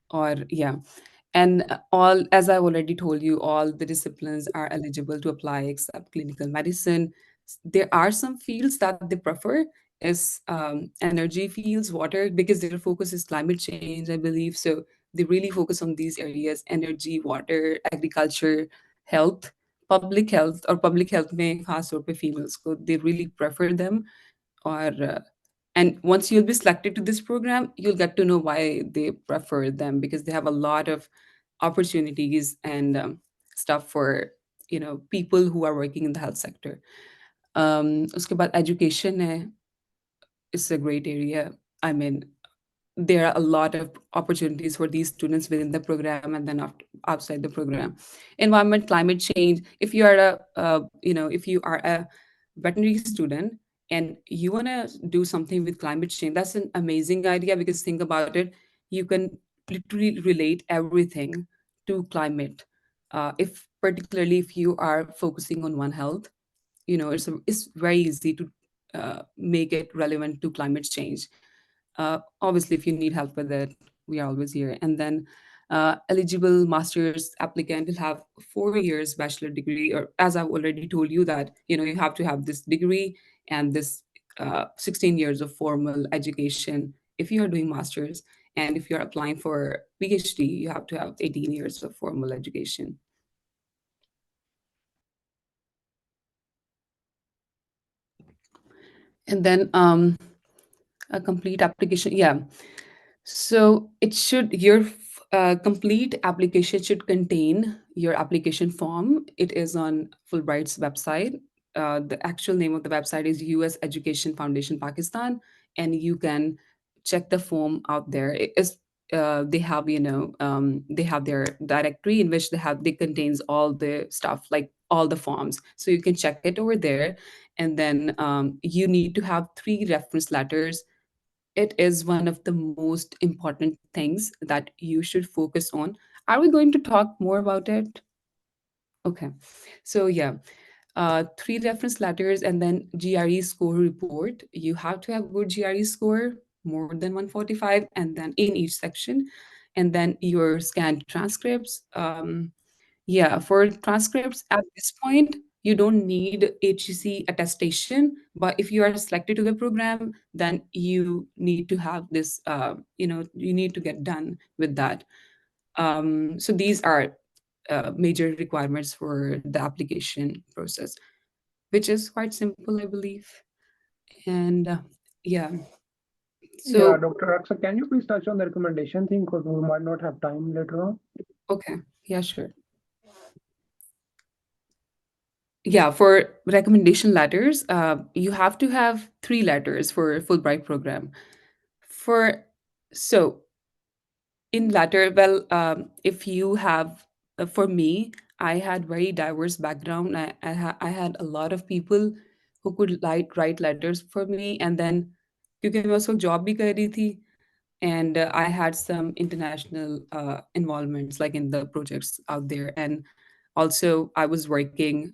Or yeah, and all, as I already told you, all the disciplines are eligible to apply except clinical medicine. There are some fields that they prefer, is energy fields, water, because their focus is climate change, I believe. So they really focus on these areas: energy, water, agriculture, health, public health, or public health में खास तौर पे females को they really prefer them. Or and once you'll be selected to this program, you'll get to know why they prefer them, because they have a lot of opportunities and stuff for people who are working in the health sector. Uske baad education hai, is a great area. I mean, there are a lot of opportunities for these students within the program and then outside the program. Environment, climate change. If you are if you are a veterinary student and you want to do something with climate change, that's an amazing idea, because think about it, you can literally relate everything to climate. If particularly if you are focusing on one health, it's very easy to make it relevant to climate change. Obviously, if you need help with it, we are always here. And then eligible master's applicant will have 4 years bachelor degree, or as I've already told you that, you have to have this degree and this 16 years of formal education if you are doing master's. And if you're applying for PhD, you have to have 18 years of formal education. And then a complete application. Yeah. So your complete application should contain your application form. It is on Fulbright's website. The actual name of the website is U.S. Education Foundation Pakistan, and you can check the form out there. They have they have their directory in which they contains all the stuff, like all the forms, so you can check it over there. And then you need to have 3 reference letters. It is one of the most important things that you should focus on. Are we going to talk more about it? Okay. So yeah, 3 reference letters, and then GRE score report. You have to have good GRE score, more than 145, and then in each section, and then your scanned transcripts. Yeah, for transcripts at this point, you don't need HEC attestation, but if you are selected to the program, then you need to have this, you need to get done with that. So these are major requirements for the application process, which is quite simple, I believe. And yeah, Yeah, so, Dr. Aksa, can you please touch on the recommendation thing because we might not have time later on? okay, yeah, sure. Yeah, for recommendation letters, you have to have 3 letters for Fulbright program. For so in letter, well, if you have, for me, I had very diverse background. I had a lot of people who could write letters for me, and then क्योंकि मैं उस वक्त job भी कर रही थी, and I had some international involvements like in the projects out there, and also I was working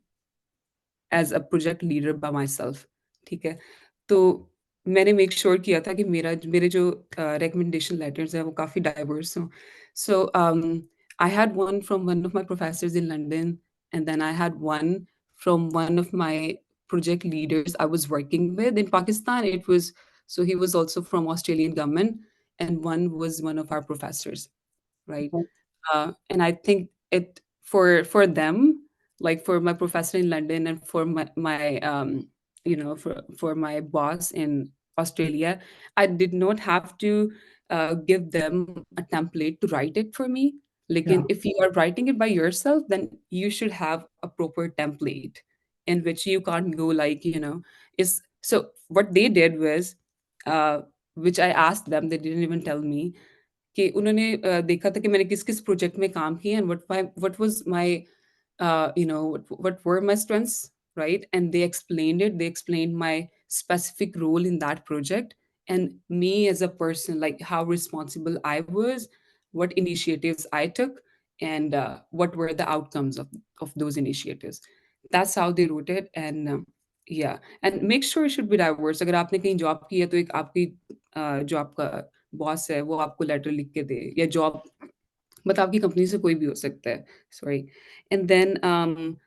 as a project leader by myself, ठीक है? तो मैंने मेक श्योर किया था कि मेरे जो रिकमेंडेशन लेटर्स हैं वो काफ़ी डाइवर्स हों. So I had one from one of my professors in London, and then I had one from one of my project leaders I was working with in Pakistan. It was, so he was also from Australian government, and one was one of our professors, right? And I think it for them, like for my professor in London and for my for my boss in Australia, I did not have to give them a template to write it for me. Like Yeah. if you are writing it by yourself, then you should have a proper template in which you can't go like, is so what they did was, uh, which I asked them, they didn't even tell me, कि उन्होंने देखा था कि मैंने किस-किस project में काम किया, and what was my what were my strengths, right? And they explained it. They explained my specific role in that project, and me as a person, like how responsible I was, what initiatives I took, and what were the outcomes of those initiatives. That's how they wrote it. And yeah, and make sure it should be diverse. अगर आपने कहीं job की है तो एक आपकी जो आपका बॉस है वो आपको लेटर लिख के दे, या जॉब मतलब आपकी कंपनी से कोई भी हो सकता है, सॉरी। एंड देन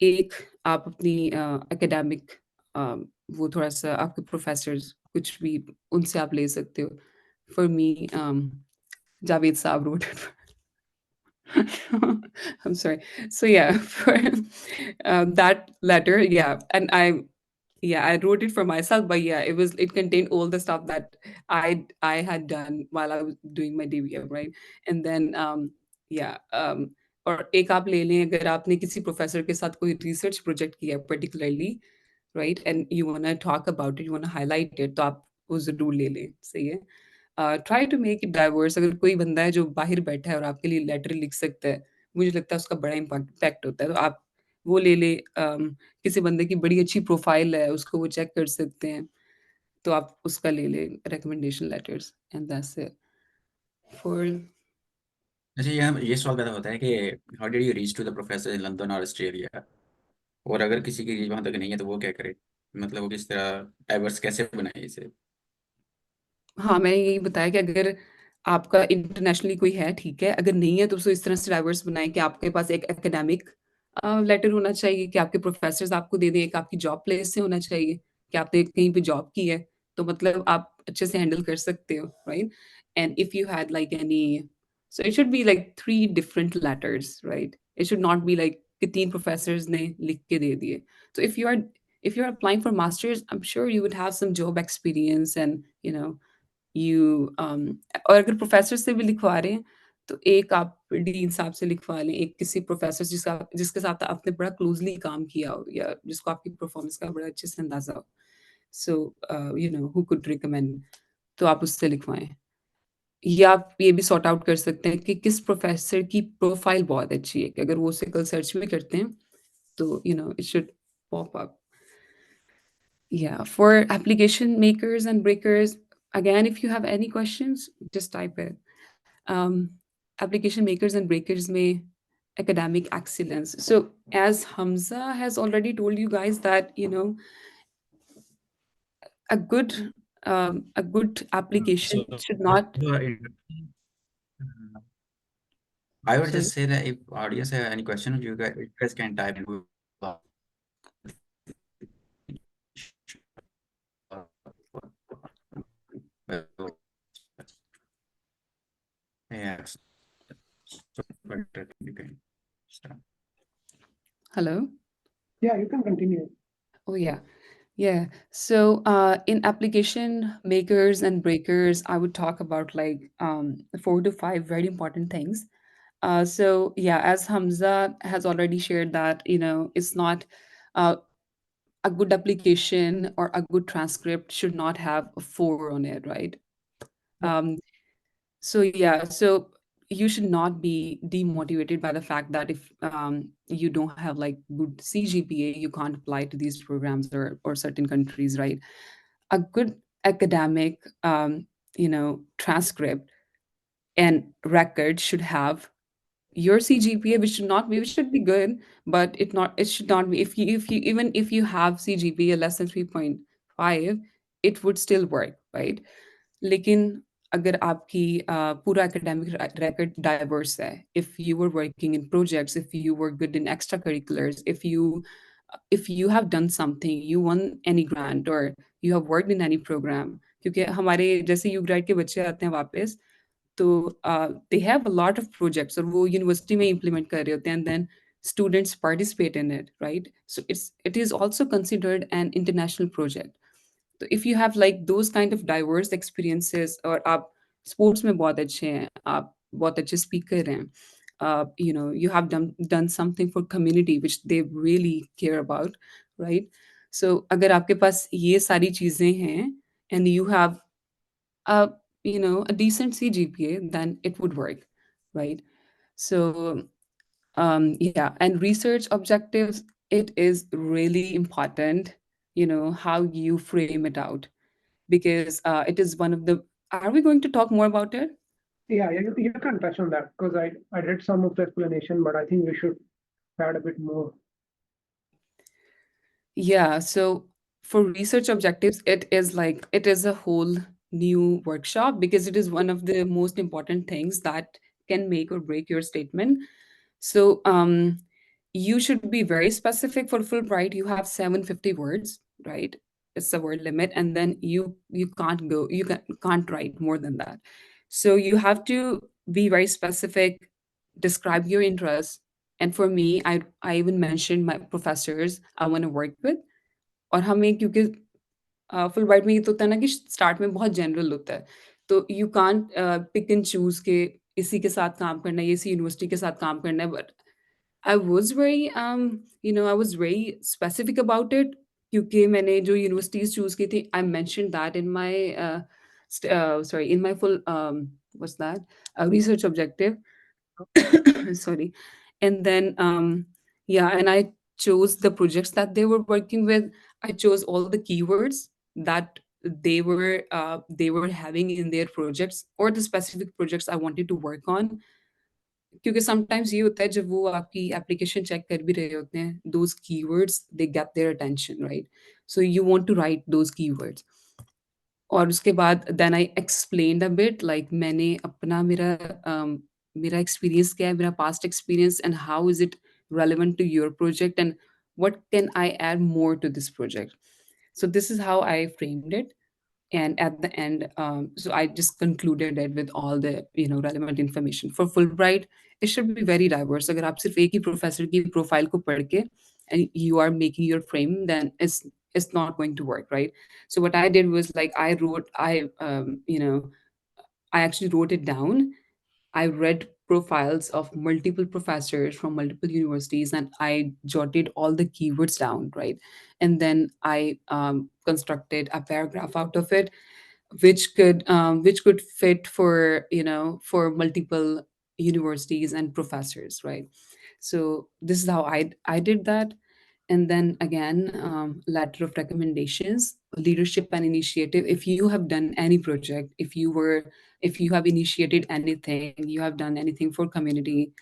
एक आप अपनी एकेडमिक वो थोड़ा-सा आपके प्रोफ़ेसर्स कुछ भी उनसे आप ले सकते हो। फॉर मी जावेद साहब wrote it. I'm sorry. So yeah, for that letter, yeah, and yeah, I wrote it for myself, but yeah, it contained all the stuff that I had done while I was doing my DVM, right? And then yeah, और एक आप ले लें अगर आपने किसी professor के साथ कोई रिसर्च प्रोजेक्ट किया है particularly, right, and you want to talk about it, you want to highlight it, तो आप वो ज़रूर ले लें, सही है? Try to make it diverse. अगर कोई बंदा है जो बाहर बैठा है और आपके लिए लेटर लिख सकता है, मुझे लगता है उसका बड़ा इम्पैक्ट होता है। तो आप वो ले लें। किसी बंदे की बड़ी अच्छी प्रोफ़ाइल है, उसको वो चेक कर सकते हैं, तो आप उसका ले लें recommendation letters, and that's it for अच्छा, ये सवाल पैदा होता है कि how did you reach to the professor in London और ऑस्ट्रेलिया? और अगर किसी की वहाँ तक नहीं है तो वो क्या करे? मतलब वो किस तरह डाइवर्स कैसे बनाए इसे? हाँ, मैंने यही बताया कि अगर आपका इंटरनेशनली कोई है, ठीक है, अगर नहीं है तो उसको इस तरह से डाइवर्स बनाएँ कि आपके पास एक एकेडमिक लेटर होना चाहिए कि आपके प्रोफ़ेसर्स आपको दे दें, एक आपकी जॉब प्लेस से होना चाहिए कि आपने कहीं पे जॉब की है, तो मतलब आप अच्छे से हैंडल कर सकते हो, right? And if you had like any, so it should be like 3 different letters, right? It should not be like कि 3 प्रोफ़ेसर्स ने लिख के दे दिए। So if you're applying for masters, I'm sure you would have some job experience and, you know, you और अगर professor से भी लिखवा रहे हैं, तो एक आप डीन साहब से लिखवा लें, एक किसी प्रोफ़ेसर जिसके साथ आपने बड़ा क्लोज़ली काम किया हो या जिसको आपकी परफ़ॉर्मेंस का बड़ा अच्छे से अंदाज़ा हो। So you know who could recommend, तो आप उससे लिखवाएँ। या आप ये भी सॉर्ट आउट कर सकते हैं कि किस प्रोफ़ेसर की प्रोफ़ाइल बहुत अच्छी है, कि अगर वो उसे कल सर्च भी करते हैं, तो you know it should pop up. Yeah, for application makers and breakers, again, if you have any questions, just type it. Um, Application makers and breakers may academic excellence. So as Hamza has already told you guys that, you know, a good application So should not, I would sorry. just say that if audience have any question, you guys can type in. Yeah, so better you can start. Hello. Yeah, you can continue. Oh yeah. Yeah. So in application makers and breakers, I would talk about like 4 to 5 very important things. So yeah, as Hamza has already shared that, you know, it's not uh, a good application or a good transcript should not have a 4 on it, right? Yeah. So yeah, so you should not be demotivated by the fact that if you don't have like good CGPA, you can't apply to these programs or certain countries, right? A good academic, you know, transcript and record should have your CGPA, which should be good, but it should not be, if you even if you have CGPA less than 3.5, it would still work, right? लेकिन अगर आपकी पूरा academic record diverse है, if you were working in projects, if you were good in extracurriculars, if you have done something, you won any grant or you have worked in any program, क्योंकि हमारे जैसे you grade के बच्चे आते हैं वापस, तो they have a lot of projects और वो यूनिवर्सिटी में इम्प्लीमेंट कर रहे होते हैं, and then students participate in it, right? So it is also considered an international project. तो if you have like those kind of diverse experiences और आप स्पोर्ट्स में बहुत अच्छे हैं, आप बहुत अच्छे स्पीकर हैं, you know, you have done something for community which they really care about, right? So अगर आपके पास ये सारी चीज़ें हैं and you have a, you know, a decent CGPA, then it would work, right? So yeah, and research objectives, it is really important, how you frame it out, because it is one of the. Are we going to talk more about it? Yeah, you can touch on that because I read some of the explanation, but I think we should add a bit more. Yeah, so for research objectives, it is a whole new workshop because it is one of the most important things that can make or break your statement. So you should be very specific for Fulbright. You have 750 words, right? It's the word limit, and then you can't go, can't write more than that. So you have to be very specific, describe your interests. And for me, I even mentioned my professors I want to work with. और हमें क्योंकि full bright में ये तो होता है ना कि स्टार्ट में बहुत जनरल होता है, तो you can't pick and choose के इसी के साथ काम करना है, इसी यूनिवर्सिटी के साथ काम करना है, but I was very I was very specific about it, क्योंकि मैंने जो यूनिवर्सिटीज चूज की थी I mention that in my sorry, in my full what's that research objective. Sorry. And then yeah, and I chose the projects that they were working with. I chose all the keywords that they were having in their projects, or the specific projects I wanted to work on. क्योंकि sometimes ये होता है जब वो आपकी application check कर भी रहे होते हैं, those keywords they get their attention, right? So you want to write those keywords. और उसके बाद then I explained a bit, like मैंने अपना मेरा एक्सपीरियंस क्या है, मेरा past experience, and how is it relevant to your project, and what can I add more to this project. So this is how I framed it. And at the end, so I just concluded it with all the relevant information for Fulbright. It should be very diverse. अगर आप सिर्फ एक ही professor की profile को पढ़ के and you are making your frame, then it's not going to work, right? So what I did was, like, I actually wrote it down. I read profiles of multiple professors from multiple universities, and I jotted all the keywords down, right? And then I constructed a paragraph out of it, which could fit for for multiple universities and professors, right? So this is how I did that. And then again, letter of recommendations, leadership and initiative. If you have done any project, if you have initiated anything, you have done anything for community,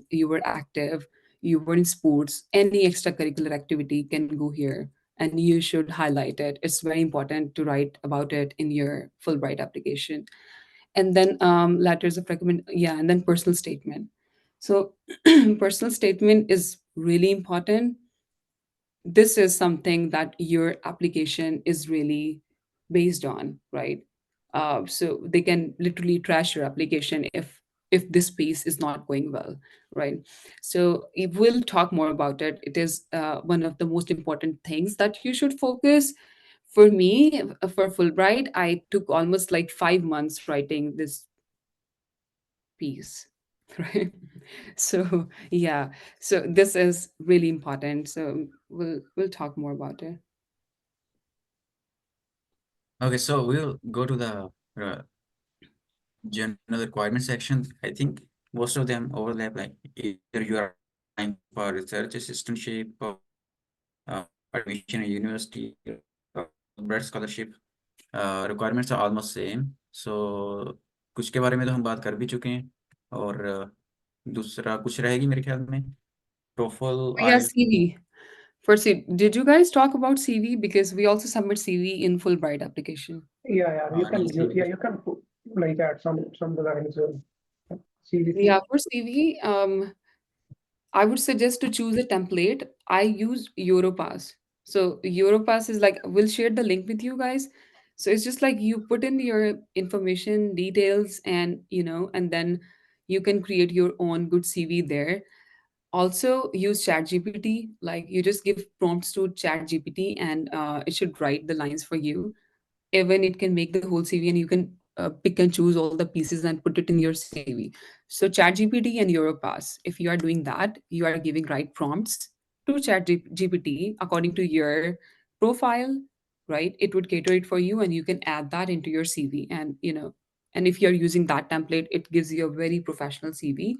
you were active, you were in sports, any extracurricular activity can go here, and you should highlight it. It's very important to write about it in your Fulbright application. And then letters of recommend, yeah, and then personal statement. So personal statement is really important. This is something that your application is really based on, right? So they can literally trash your application if this piece is not going well, right? So we'll talk more about it. It is one of the most important things that you should focus. For me, for Fulbright, I took almost like 5 months writing this piece. Right. So yeah, so this is really important, so we'll talk more about it. Okay, so we'll go to the general requirement section. I think most of them overlap. Like either you are applying for research assistantship or admission in university or Fulbright scholarship. Requirements are almost same. So कुछ के बारे में तो हम बात कर भी चुके हैं, और दूसरा कुछ रहेगी मेरे ख्याल में, TOEFL Yeah, IELTS. CV. For C, did you guys talk about CV? Because we also submit CV in Fulbright application. Yeah, you can नहीं, CV. you can put, like add some designs CVC. Yeah, for CV, I would suggest to choose a template. I use Europass. So Europass is like, we'll share the link with you guys. So it's just like you put in your information, details, and and then you can create your own good CV there. Also use ChatGPT. Like, you just give prompts to ChatGPT, and it should write the lines for you. Even it can make the whole CV, and you can pick and choose all the pieces and put it in your CV. So ChatGPT and Europass, if you are doing that, you are giving right prompts to ChatGPT according to your profile, right? It would cater it for you, and you can add that into your CV. And and if you're using that template, it gives you a very professional CV.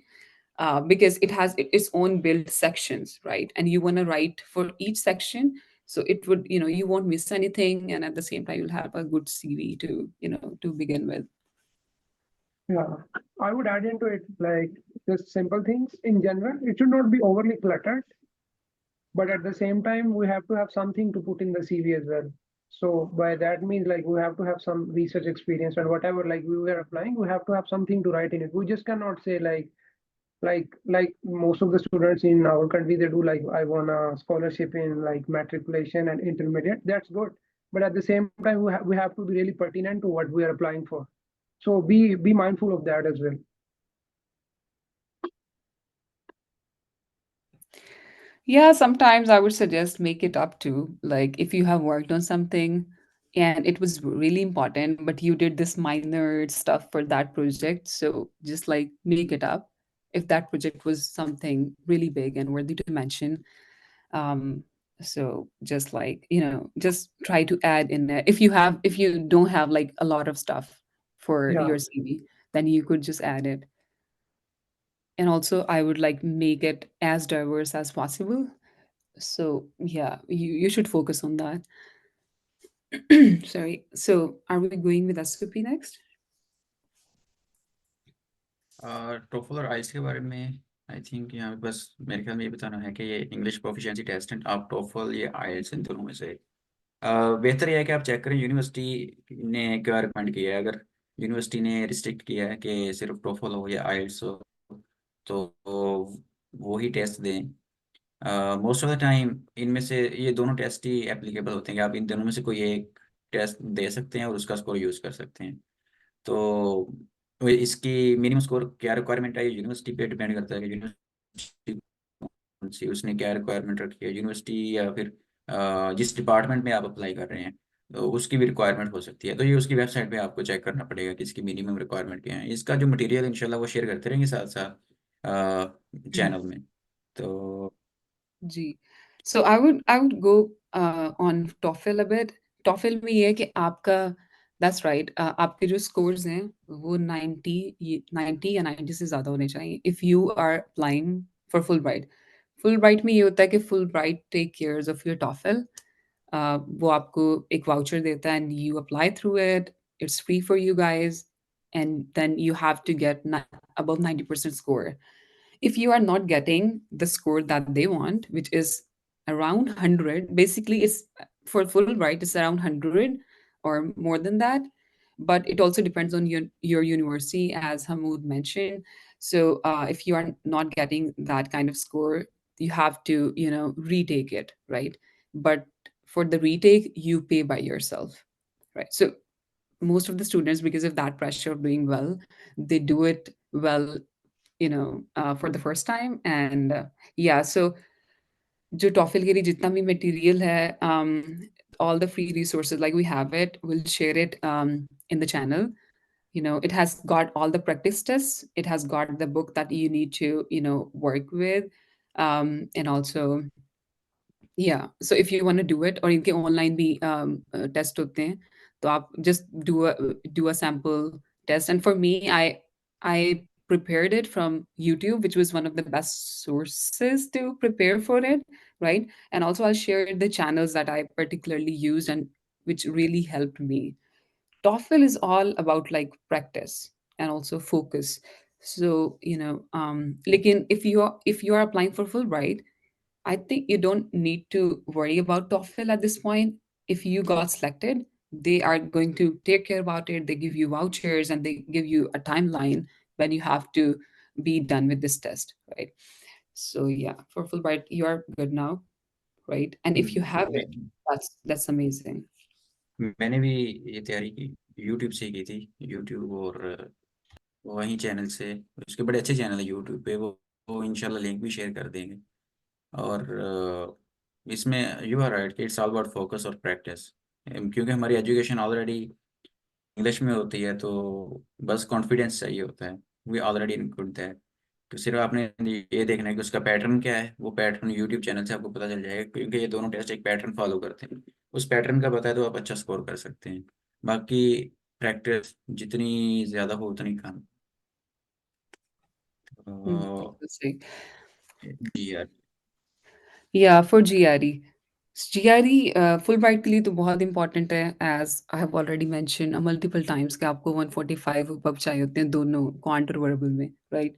because it has its own built sections, right? And you want to write for each section, so it would, you won't miss anything, and at the same time you'll have a good CV to, to begin with. Yeah, I would add into it like just simple things in general. It should not be overly cluttered, but at the same time, we have to have something to put in the CV as well. So by that means, like we have to have some research experience and whatever like we were applying, we have to have something to write in it. We just cannot say like most of the students in our country they do like I want a scholarship in like matriculation and intermediate. That's good, but at the same time we have to be really pertinent to what we are applying for. So be mindful of that as well. Yeah, sometimes I would suggest make it up to, like, if you have worked on something and it was really important, but you did this minor stuff for that project. So just like make it up. If that project was something really big and worthy to mention. Um, so just like, just try to add in there. If you don't have like a lot of stuff for Yeah. your CV, then you could just add it. And also I would like make it as diverse as possible. So yeah, you should focus on that. Sorry. So are we going with SOP next? TOEFL और आइल्स के बारे में I think यहाँ पे बस मेरे ख्याल में ये बताना है कि ये इंग्लिश प्रोफिशिएंसी टेस्ट है, आप टोफल या आइल्स इन दोनों में से बेहतर यह है कि आप चेक करें यूनिवर्सिटी ने क्या रिकमेंड किया है। अगर यूनिवर्सिटी ने रिस्ट्रिक्ट किया है कि सिर्फ टोफल हो या आइल्स हो तो वो ही टेस्ट दें। मोस्ट ऑफ द टाइम इनमें से ये दोनों टेस्ट ही एप्लीकेबल होते हैं कि आप इन दोनों में से कोई एक टेस्ट दे सकते हैं और उसका स्कोर यूज़ कर सकते हैं। तो इसकी मिनिमम स्कोर क्या रिक्वायरमेंट है, ये यूनिवर्सिटी पे डिपेंड करता है कि यूनिवर्सिटी कौन सी उसने क्या रिक्वायरमेंट रखी है, यूनिवर्सिटी या फिर जिस डिपार्टमेंट में आप अप्लाई कर रहे हैं तो उसकी भी रिक्वायरमेंट हो सकती है। तो ये उसकी वेबसाइट पे आपको चेक करना पड़ेगा कि इसकी मिनिमम रिक्वायरमेंट क्या है। इसका जो मटेरियल इंशाल्लाह वो शेयर करते रहेंगे साथ साथ चैनल में। तो जी। So I would go on TOEFL a bit. TOEFL में ये है कि आपका, that's right, आपके जो scores हैं वो 90 या 90 से ज़्यादा होने चाहिए if you are applying for Fulbright. Fulbright में ये होता है कि Fulbright take cares of your TOEFL. वो आपको एक वाउचर देता है and you apply through it. It's free for you guys, and then you have to get above 90% score. If you are not getting the score that they want, which is around 100, basically it's for Fulbright, it's around 100 or more than that. But it also depends on your university, as Hamoud mentioned. So if you are not getting that kind of score, you have to, retake it, right? But for the retake, you pay by yourself, right? So most of the students, because of that pressure of doing well, they do it well, for the first time. And yeah, so जो TOEFL के लिए जितना भी material है, all the free resources, like we have it, we'll share it in the channel. It has got all the practice tests. It has got the book that you need to, work with. And also, yeah, so if you want to do it, or इनके online भी test होते हैं, तो आप just do a sample test. And for me, I prepared it from YouTube, which was one of the best sources to prepare for it, right? And also I'll share the channels that I particularly used and which really helped me. TOEFL is all about like practice and also focus. So, लेकिन if you are applying for Fulbright, I think you don't need to worry about TOEFL at this point. If you got selected, they are going to take care about it. They give you vouchers and they give you a timeline when you have to be done with this test, right? So yeah, for Fulbright, you are good now, right? And if you have मैं, it, that's amazing. मैंने भी ये तैयारी की, YouTube से ही की थी, YouTube और वहीं चैनल से। उसके बड़े अच्छे चैनल है यूट्यूब पे, वो इंशाल्लाह लिंक भी शेयर कर देंगे। और इसमें यू आर राइट कि इट्स ऑल अबाउट फोकस और प्रैक्टिस, क्योंकि हमारी एजुकेशन ऑलरेडी इंग्लिश में होती है तो बस कॉन्फिडेंस चाहिए होता है। We already include that. तो सिर्फ आपने ये देखना है कि उसका पैटर्न क्या है, वो पैटर्न यूट्यूब चैनल से आपको पता चल जाएगा, क्योंकि ये दोनों टेस्ट एक पैटर्न फॉलो करते हैं। उस पैटर्न का पता है तो आप अच्छा स्कोर कर सकते हैं। बाकी प्रैक्टिस जितनी ज़्यादा हो उतनी कम। बिल्कुल सही। GR. या for GRE, GRE Fulbright के लिए तो बहुत इंपॉर्टेंट है, as I have already mention multiple times कि आपको 145 अबव चाहिए होते हैं दोनों क्वांट और वर्बल में, राइट?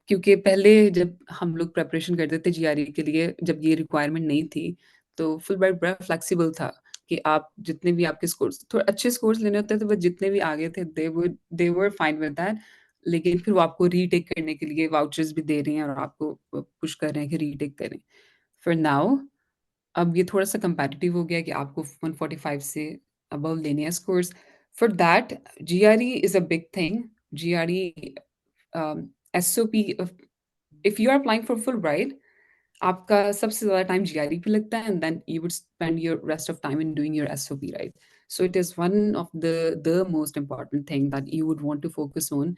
क्योंकि पहले जब हम लोग प्रिपरेशन करते थे जीआरई के लिए, जब ये रिक्वायरमेंट नहीं थी, तो फुल ब्राइट बड़ा फ्लेक्सिबल था कि आप जितने भी आपके स्कोर्स थोड़े अच्छे स्कोर्स लेने होते थे, वो जितने भी आगे थे दे वर फाइन विद दैट। लेकिन फिर वो आपको रीटेक करने के लिए वाउचर्स भी दे रहे हैं और आपको पुश कर रहे हैं कि रीटेक करें। फॉर नाउ अब ये थोड़ा-सा कम्पेटिटिव हो गया कि आपको 145 से अबव लेने हैं scores. For that GRE is a big thing. GRE SOP if you are applying for Fulbright, आपका सबसे ज़्यादा टाइम जीआरई पे लगता है, and then you would spend your rest of time in doing your SOP, right? So it is one of the most important thing that you would want to focus on.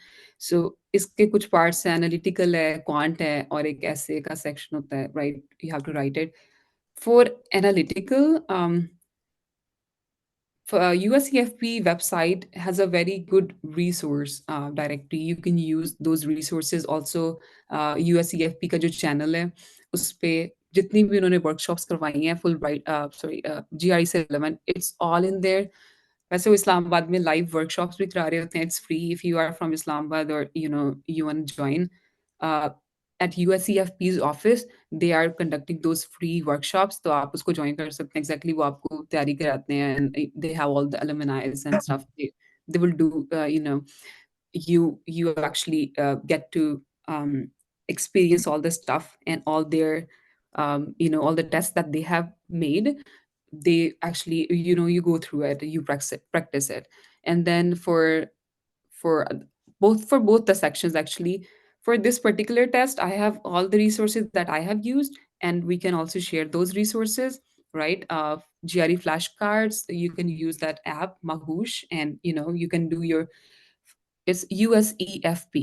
So इसके कुछ parts हैं, analytical है, quant है और एक ऐसे का section होता है, right? You have to write it. For analytical, USCFP website has a very good resource directory. You can use those resources also. USCFP का जो चैनल है, उस पे जितनी भी उन्होंने वर्कशॉप्स करवाई हैं फुल ब्राइट सॉरी जीआई से relevant, it's all in their. वैसे वो इस्लामाबाद में लाइव वर्कशॉप्स भी करा रहे होते हैं, it's free if you are from Islamabad और you want to join at USCFP's office, they are conducting those free workshops, तो आप उसको join कर सकते हैं। Exactly वो आपको तैयारी कराते हैं, and they have all the alumni and stuff. They will do you actually get to experience all the stuff and all their all the tests that they have made. They actually you go through it, you practice it, and then for both the sections actually. For this particular test, I have all the resources that I have used, and we can also share those resources, right? GRE flashcards, you can use that app Magoosh, and you can do your, it's USEFP,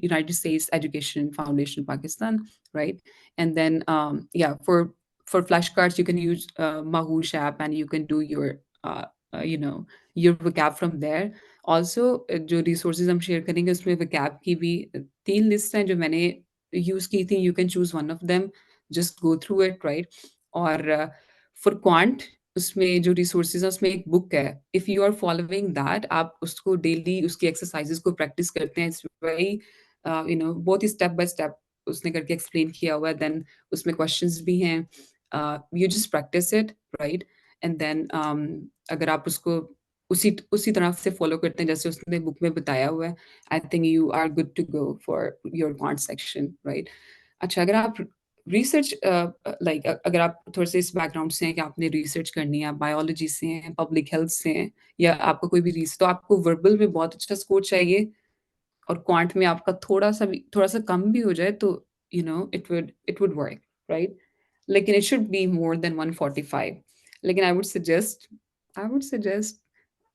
United States Education Foundation Pakistan, right? And then yeah, for flashcards you can use Magoosh app, and you can do your uh, you know your vocab from there. Also जो resources हम share करेंगे उसमें vocab की भी 3 lists हैं जो मैंने use की थी. You can choose one of them, just go through it, right? और for quant, उसमें जो रिसोर्सेज है उसमें एक बुक है. If you are following that, आप उसको डेली उसकी एक्सरसाइजेस को प्रैक्टिस करते हैं, इट्स वेरी बहुत ही स्टेप बाय स्टेप उसने करके एक्सप्लेन किया हुआ है. देन उसमें क्वेश्चंस भी हैं, you just practice it, right? And then अगर आप उसको उसी उसी तरह से फॉलो करते हैं जैसे उसने बुक में बताया हुआ है, I think you are good to go for your quant section, right? अच्छा, अगर आप रिसर्च लाइक अगर आप थोड़े से इस बैकग्राउंड से हैं कि आपने रिसर्च करनी है, आप बायोलॉजी से हैं, पब्लिक हेल्थ से हैं, या आपका कोई भी तो आपको वर्बल में बहुत अच्छा स्कोर चाहिए और क्वांट में आपका थोड़ा सा कम भी हो जाए तो इट वुड वर्क, राइट? लेकिन it should be more than 145. लेकिन आई वुड सजेस्ट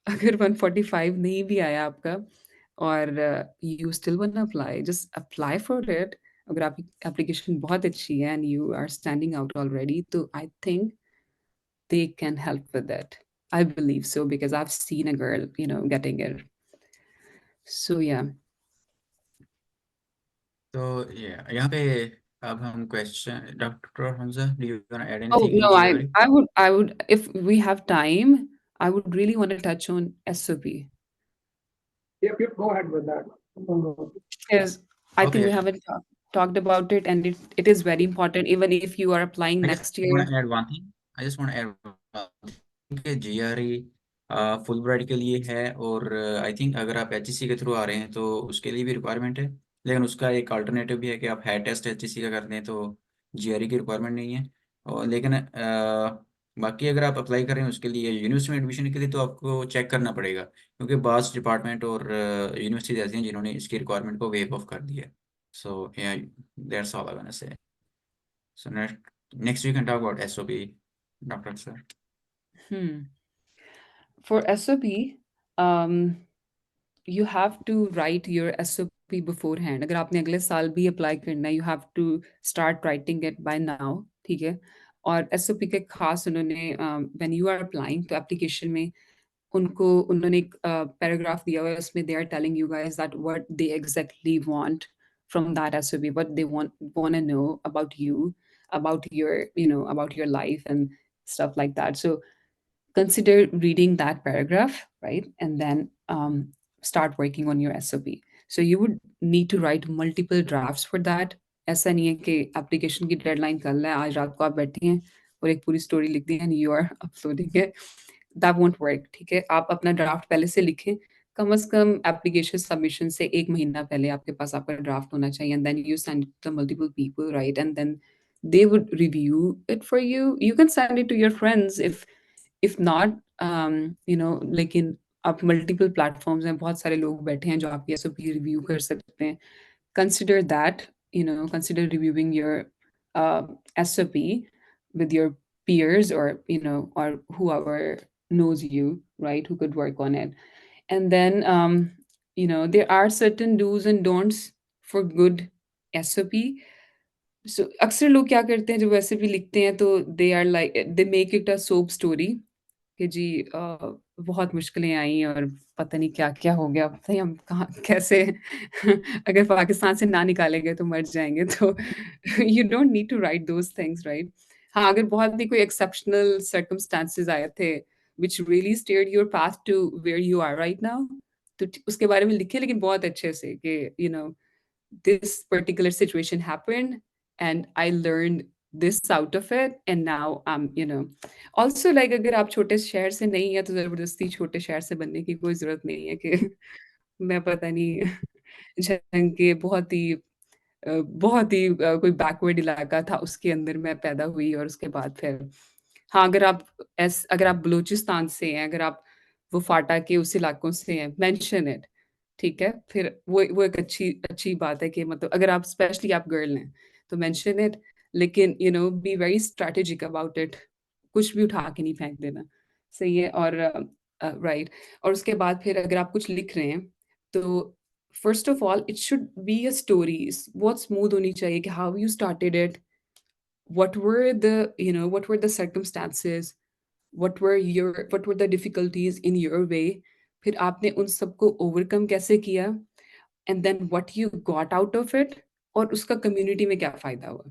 अगर 145 नहीं भी आया आपका और you still want to apply, just apply for it. अगर आपकी एप्लीकेशन बहुत अच्छी है and you are standing out already, तो I think they can help with it. I believe so because I've seen a girl, getting it. So yeah. तो ये यहाँ पे अब हम question, doctor Hamza, do you want add Oh anything in no, I GRE? I would I would if we have time, I would really want to touch on SOP Yep, go ahead with that. because I think okay, we haven't talked about it, and it is very important even if you are applying I just next year. want to add one thing. I just want to add one thing कि GRE full bride के लिए है, और I think अगर आप HEC के through आ रहे हैं तो उसके लिए भी रिक्वायरमेंट है, लेकिन उसका एक अल्टरनेटिव भी है कि आप हेड टेस्ट एचईसी का करते हैं तो जीआरई की रिक्वायरमेंट नहीं है। और लेकिन बाकी अगर आप अप्लाई कर रहे हैं उसके लिए यूनिवर्सिटी में एडमिशन के लिए, तो आपको चेक करना पड़ेगा, क्योंकि बास डिपार्टमेंट और यूनिवर्सिटीज ऐसी हैं जिन्होंने इसकी रिक्वायरमेंट को वेव ऑफ कर दिया है। So that's all I want to say. So next we can talk about SOP, Dr. Sir. Hmm. For SOP, um, you have to write your SOP beforehand. अगर आपने अगले साल भी अप्लाई करना है, you have to start writing it by now, ठीक है? और SOP के खास उन्होंने when you are applying तो एप्लीकेशन में उन्होंने एक पैराग्राफ दिया हुआ है, उसमें they are telling you guys that what they exactly want from that SOP, what they want to know about you, about your, about your life and stuff like that. So consider reading that paragraph, right? And then start working on your SOP. So you would need to write multiple drafts for that. ऐसा नहीं है कि application की deadline कल है, आज रात को आप बैठे हैं और एक पूरी स्टोरी लिख दी and you are uploading it, that won't work. ठीक है, आप अपना ड्राफ्ट पहले से लिखें, कम से कम एप्लीकेशन सबमिशन से 1 महीना पहले आपके पास आपका ड्राफ्ट होना चाहिए, and then you send it to multiple people, right? And then they would review it for you. You can send it to your friends if not, लेकिन आप मल्टीपल प्लेटफॉर्म्स हैं, बहुत सारे लोग बैठे हैं जो आपकी एसओपी रिव्यू कर सकते हैं। Consider that, consider reviewing your SOP with your peers, or whoever knows you, right, who could work on it. And then there are certain do's and don'ts for good SOP. सो अक्सर लोग क्या करते हैं जब वैसे भी लिखते हैं, तो they are like they make it a sob story कि जी बहुत मुश्किलें आई और पता नहीं क्या-क्या हो गया, पता नहीं हम कहाँ कैसे अगर पाकिस्तान से ना निकाले गए तो मर जाएँगे, तो you don't need to write those things, right? हाँ, अगर बहुत ही कोई एक्सेप्शनल सर्कमस्टेंसेस आए थे which really steered your path to where you are right now, तो उसके बारे में लिखिए, लेकिन बहुत अच्छे से कि this particular situation happened and I learned this out of it, and now also, like, अगर आप छोटे शहर से नहीं है तो ज़बरदस्ती छोटे शहर से बनने की कोई ज़रूरत नहीं है कि मैं पता नहीं झंग के बहुत ही कोई बैकवर्ड इलाका था उसके अंदर मैं पैदा हुई और उसके बाद फिर हाँ, अगर आप बलूचिस्तान से हैं, अगर आप वो फाटा के उस इलाकों से हैं, मेंशन इट, ठीक है? फिर वो एक अच्छी अच्छी बात है कि मतलब अगर आप स्पेशली आप गर्ल हैं, तो मेंशन इट, लेकिन be very strategic about it, कुछ भी उठा के नहीं फेंक देना, सही है? और राइट, और उसके बाद फिर अगर आप कुछ लिख रहे हैं, तो first of all it should be a story, बहुत स्मूथ होनी चाहिए कि how you started it, what were the circumstances, what were the difficulties in your way, फिर आपने उन सबको ओवरकम कैसे किया, and then what you got out of it, और उसका कम्युनिटी में क्या फ़ायदा हुआ।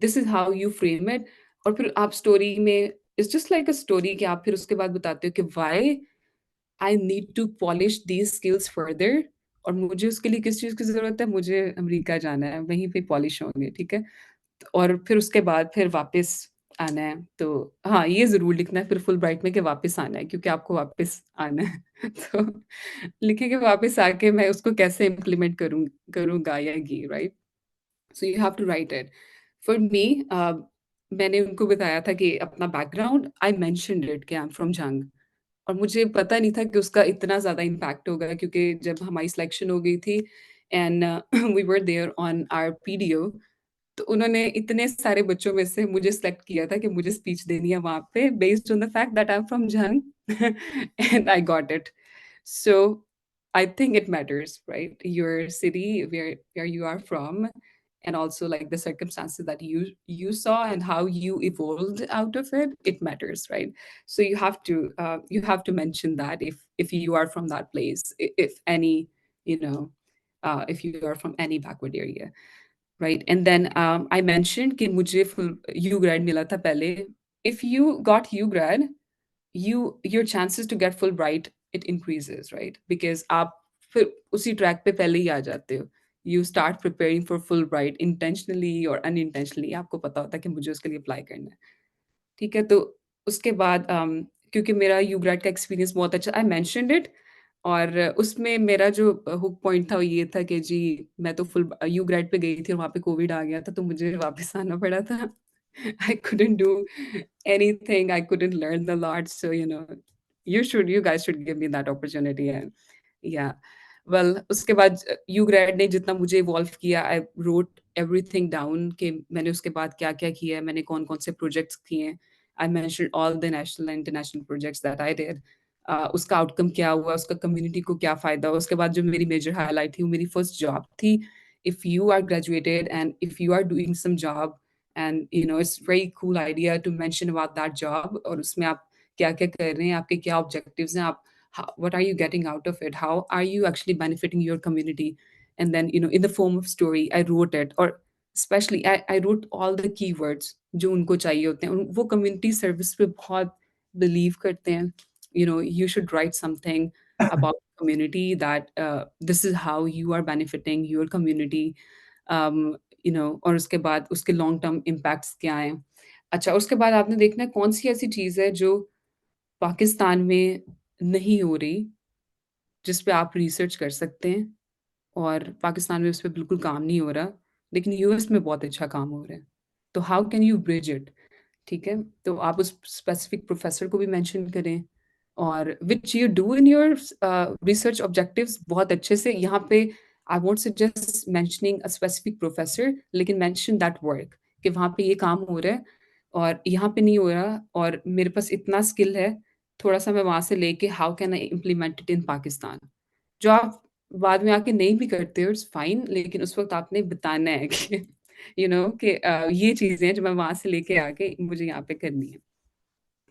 This is how you frame it, और फिर आप स्टोरी में it's just like a story कि आप फिर उसके बाद बताते हो कि why I need to polish these skills further, और मुझे उसके लिए किस चीज़ की ज़रूरत है, मुझे अमेरिका जाना है, वहीं पे पॉलिश होंगे, ठीक है? और फिर उसके बाद फिर वापस आना है, तो हाँ, ये ज़रूर लिखना है फिर फुलब्राइट में कि वापस आना है, क्योंकि आपको वापस आना है। तो लिखिए कि वापस आके मैं उसको कैसे इम्प्लीमेंट करूँगा या गी, right? So you have to write it. For me मैंने उनको बताया था कि अपना बैकग्राउंड आई मेंशन्ड इट कि आई एम फ्रॉम जंग, और मुझे पता नहीं था कि उसका इतना ज़्यादा इम्पैक्ट होगा, क्योंकि जब हमारी सिलेक्शन हो गई थी and we were there on our PDO, तो उन्होंने इतने सारे बच्चों में से मुझे सिलेक्ट किया था कि मुझे स्पीच देनी है वहाँ पे based on the fact that I am from Jhang and I got it. So I think it matters, right? Your city, where you are from, and also like the circumstances that you saw and how you evolved out of it. It matters, right? So you have to mention that if you are from that place, if any, you know, if you are from any backward area, right? And then I mentioned कि मुझे full U grad मिला था पहले. If you got U grad, your chances to get Fulbright, it increases, right? Because आप फिर उसी track पे पहले ही आ जाते हो। You start preparing for Fulbright intentionally or unintentionally, आपको पता होता है कि मुझे उसके लिए अप्लाई करना है। ठीक है, तो उसके बाद क्योंकि मेरा यूग्रेड का एक्सपीरियंस बहुत अच्छा, आई मेंशन्ड इट, और उसमें मेरा जो हुक पॉइंट था वो ये था कि जी मैं तो फुल यूग्रेड पे गई थी और वहाँ पे कोविड आ गया था, तो मुझे वापस आना पड़ा था। I couldn't do anything, I couldn't learn the lot, so you guys should give me that opportunity, and yeah, well, उसके बाद यूग्रेड ने जितना मुझे इवॉल्व किया, आई रोट एवरीथिंग डाउन कि मैंने उसके बाद क्या-क्या किया है, मैंने कौन-कौन से प्रोजेक्ट्स किए हैं। I mentioned all the national and international projects that I did. उसका आउटकम क्या हुआ, उसका कम्युनिटी को क्या फ़ायदा हुआ। उसके बाद जो मेरी मेजर हाइलाइट थी, वो मेरी फर्स्ट जॉब थी। If you are graduated and if you are doing some job, and it's very cool idea to mention about that job, और उसमें आप क्या-क्या कर रहे हैं, आपके क्या ऑब्जेक्टिव्स हैं, आप what are you getting out of it, how are you actually benefiting your community, and then in the form of story I wrote it, or especially I wrote all the keywords जो उनको चाहिए होते हैं, वो community service पे बहुत believe करते हैं. You should write something about community, that this is how you are benefiting your community. और उसके बाद उसके लॉन्ग टर्म इम्पैक्ट्स क्या हैं. अच्छा, उसके बाद आपने देखना है कौन सी ऐसी चीज़ है जो पाकिस्तान में नहीं हो रही, जिस पे आप रिसर्च कर सकते हैं, और पाकिस्तान में उस पे बिल्कुल काम नहीं हो रहा, लेकिन यूएस में बहुत अच्छा काम हो रहा है. तो how can you bridge it? ठीक है? तो आप उस स्पेसिफिक प्रोफ़ेसर को भी मेंशन करें, और which you do in your research objectives बहुत अच्छे से. यहाँ पे I won't suggest mentioning a specific professor, लेकिन मेंशन दैट वर्क कि वहाँ पे ये काम हो रहा है और यहाँ पे नहीं हो रहा, और मेरे पास इतना स्किल है, थोड़ा-सा मैं वहाँ से लेके how can I implement it in Pakistan? जो आप बाद में आके नहीं भी करते हो, इट्स फाइन, लेकिन उस वक़्त आपने बताना है कि कि ये चीज़ें हैं जो मैं वहाँ से लेके आके मुझे यहाँ पे करनी है,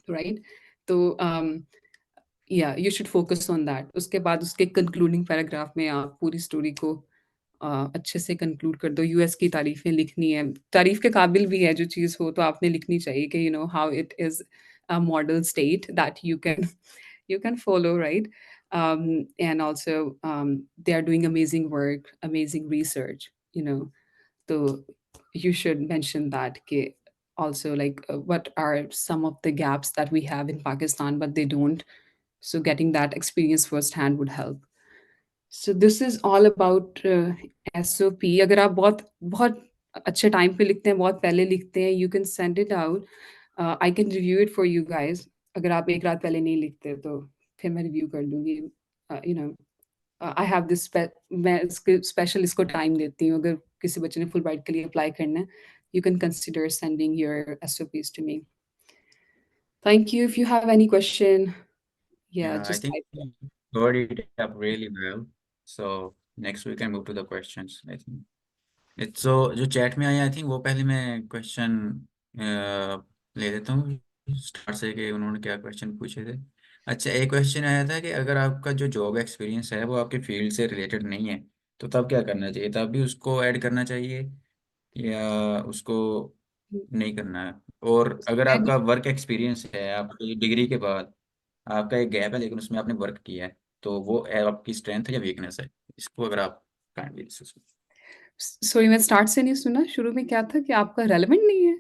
राइट? तो या you should focus on that. उसके बाद उसके कंक्लूडिंग पैराग्राफ में आप पूरी स्टोरी को अच्छे से कंक्लूड कर दो. यूएस की तारीफ़ें लिखनी है, तारीफ़ के काबिल भी है जो चीज़ हो तो आपने लिखनी चाहिए कि how it is a model state that you can follow, right? And also, they are doing amazing work, amazing research, so you should mention that. Also, like, what are some of the gaps that we have in Pakistan but they don't, so getting that experience firsthand would help. So this is all about SOP. अगर आप बहुत बहुत अच्छे time पे लिखते हैं, बहुत पहले लिखते हैं, you can send it out. I can review it for you guys. अगर आप एक रात पहले नहीं लिखते तो फिर मैं रिव्यू कर लूँगी. You know, I have this मैं इसके स्पेशल इसको टाइम देती हूँ. अगर किसी बच्चे ने फुलब्राइट के लिए अप्लाई करना है, you can consider sending your SOPs to me. Thank you. If you have any question, yeah, Yeah, I just think type it. you covered it up really well. So next we can move to the questions, I think. It's so जो chat में आया I think वो पहले मैं question ले लेता हूँ start से कि उन्होंने क्या क्वेश्चन पूछे थे. अच्छा, एक क्वेश्चन आया था कि अगर आपका जो जॉब एक्सपीरियंस है वो आपके फील्ड से रिलेटेड नहीं है तो तब क्या करना चाहिए, तब भी उसको ऐड करना चाहिए या उसको नहीं करना है. और अगर आपका वर्क एक्सपीरियंस है आपकी डिग्री के बाद आपका एक गैप है लेकिन उसमें आपने वर्क किया है तो वो आपकी स्ट्रेंथ है या वीकनेस है, इसको अगर आप काइंडली. सॉरी, मैं स्टार्ट से नहीं सुना. शुरू में क्या था कि आपका रेलेवेंट नहीं है?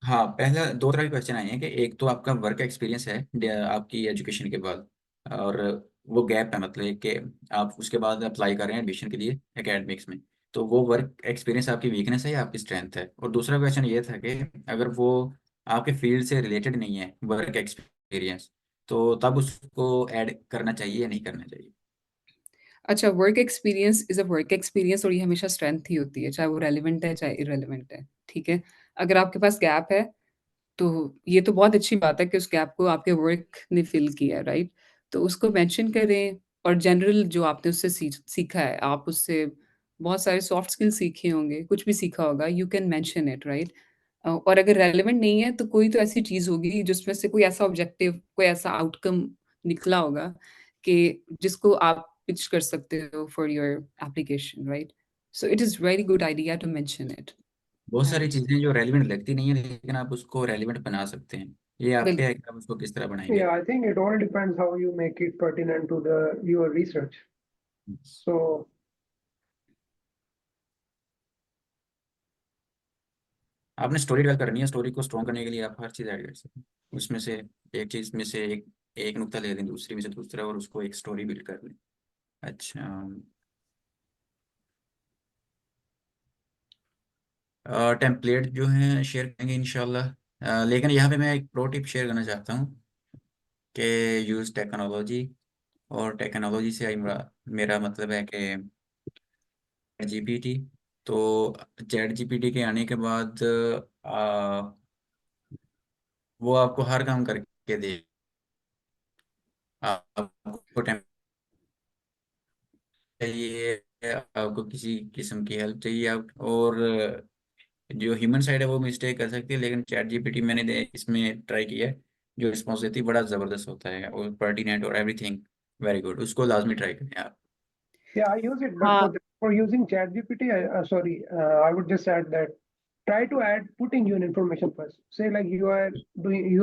हाँ, पहला दो तरह के क्वेश्चन आए हैं कि एक तो आपका वर्क एक्सपीरियंस है आपकी एजुकेशन के बाद, और वो गैप है मतलब कि आप उसके बाद अप्लाई कर रहे हैं एडमिशन के लिए एकेडमिक्स में, तो वो वर्क एक्सपीरियंस आपकी वीकनेस है या आपकी स्ट्रेंथ है. और दूसरा क्वेश्चन ये था कि अगर वो आपके फील्ड से रिलेटेड नहीं है वर्क एक्सपीरियंस तो तब उसको ऐड करना चाहिए या नहीं करना चाहिए. अच्छा, work experience is a work experience, और ये हमेशा स्ट्रेंथ ही होती है, चाहे वो रेलेवेंट है, चाहे इर्रेलेवेंट है, ठीक है? अगर आपके पास गैप है, तो ये तो बहुत अच्छी बात है कि उस गैप को आपके वर्क ने फ़िल किया, राइट? तो उसको मेंशन करें, और जनरल जो आपने उससे सीखा है, आप उससे बहुत सारे सॉफ्ट स्किल्स सीखे होंगे, कुछ भी सीखा होगा, you can mention it, right? और अगर रेलेवेंट नहीं है, तो कोई तो ऐसी चीज़ होगी जिसमें से कोई ऐसा ऑब्जेक्टिव, कोई ऐसा आउटकम निकला होगा कि जिसको आप पिच कर सकते हो for your application, right? So it is very good idea to mention it. बहुत सारी एंड चीजें जो रेलिवेंट लगती नहीं है लेकिन आप उसको रेलिवेंट बना सकते हैं. ये आपके बिल्कुल. है कि आप उसको किस तरह बनाएंगे. Yeah, I think it all depends how you make it pertinent to the your research. So आपने स्टोरी डेवलप करनी है, स्टोरी को स्ट्रॉन्ग करने के लिए आप हर चीज़ ऐड कर सकते हैं उसमें से. एक चीज़ में से एक एक नुक्ता ले लें, दूसरी में से दूसरा, और उसको एक स्टोरी बिल्ड कर लें. अच्छा, टेम्पलेट जो है शेयर करेंगे इंशाल्लाह. लेकिन यहाँ पे मैं एक प्रो टिप शेयर करना चाहता हूँ कि यूज़ टेक्नोलॉजी. और टेक्नोलॉजी से मेरा मतलब है कि जीपीटी. तो चैट जीपीटी के आने के बाद वो आपको हर काम करके दे. आपको टाइम चाहिए, आपको किसी किस्म की हेल्प चाहिए आप, और जो ह्यूमन साइड है वो मिस्टेक कर सकती है, लेकिन चैट जीपीटी मैंने इसमें ट्राई किया है. जो रिस्पॉन्स देती है बड़ा ज़बरदस्त होता है और पर्टिनेंट और एवरीथिंग वेरी गुड. उसको लाजमी ट्राई करें आप. Yeah, I use it, but हाँ, for using ChatGPT, I would just add that try to add putting your information first. Say like you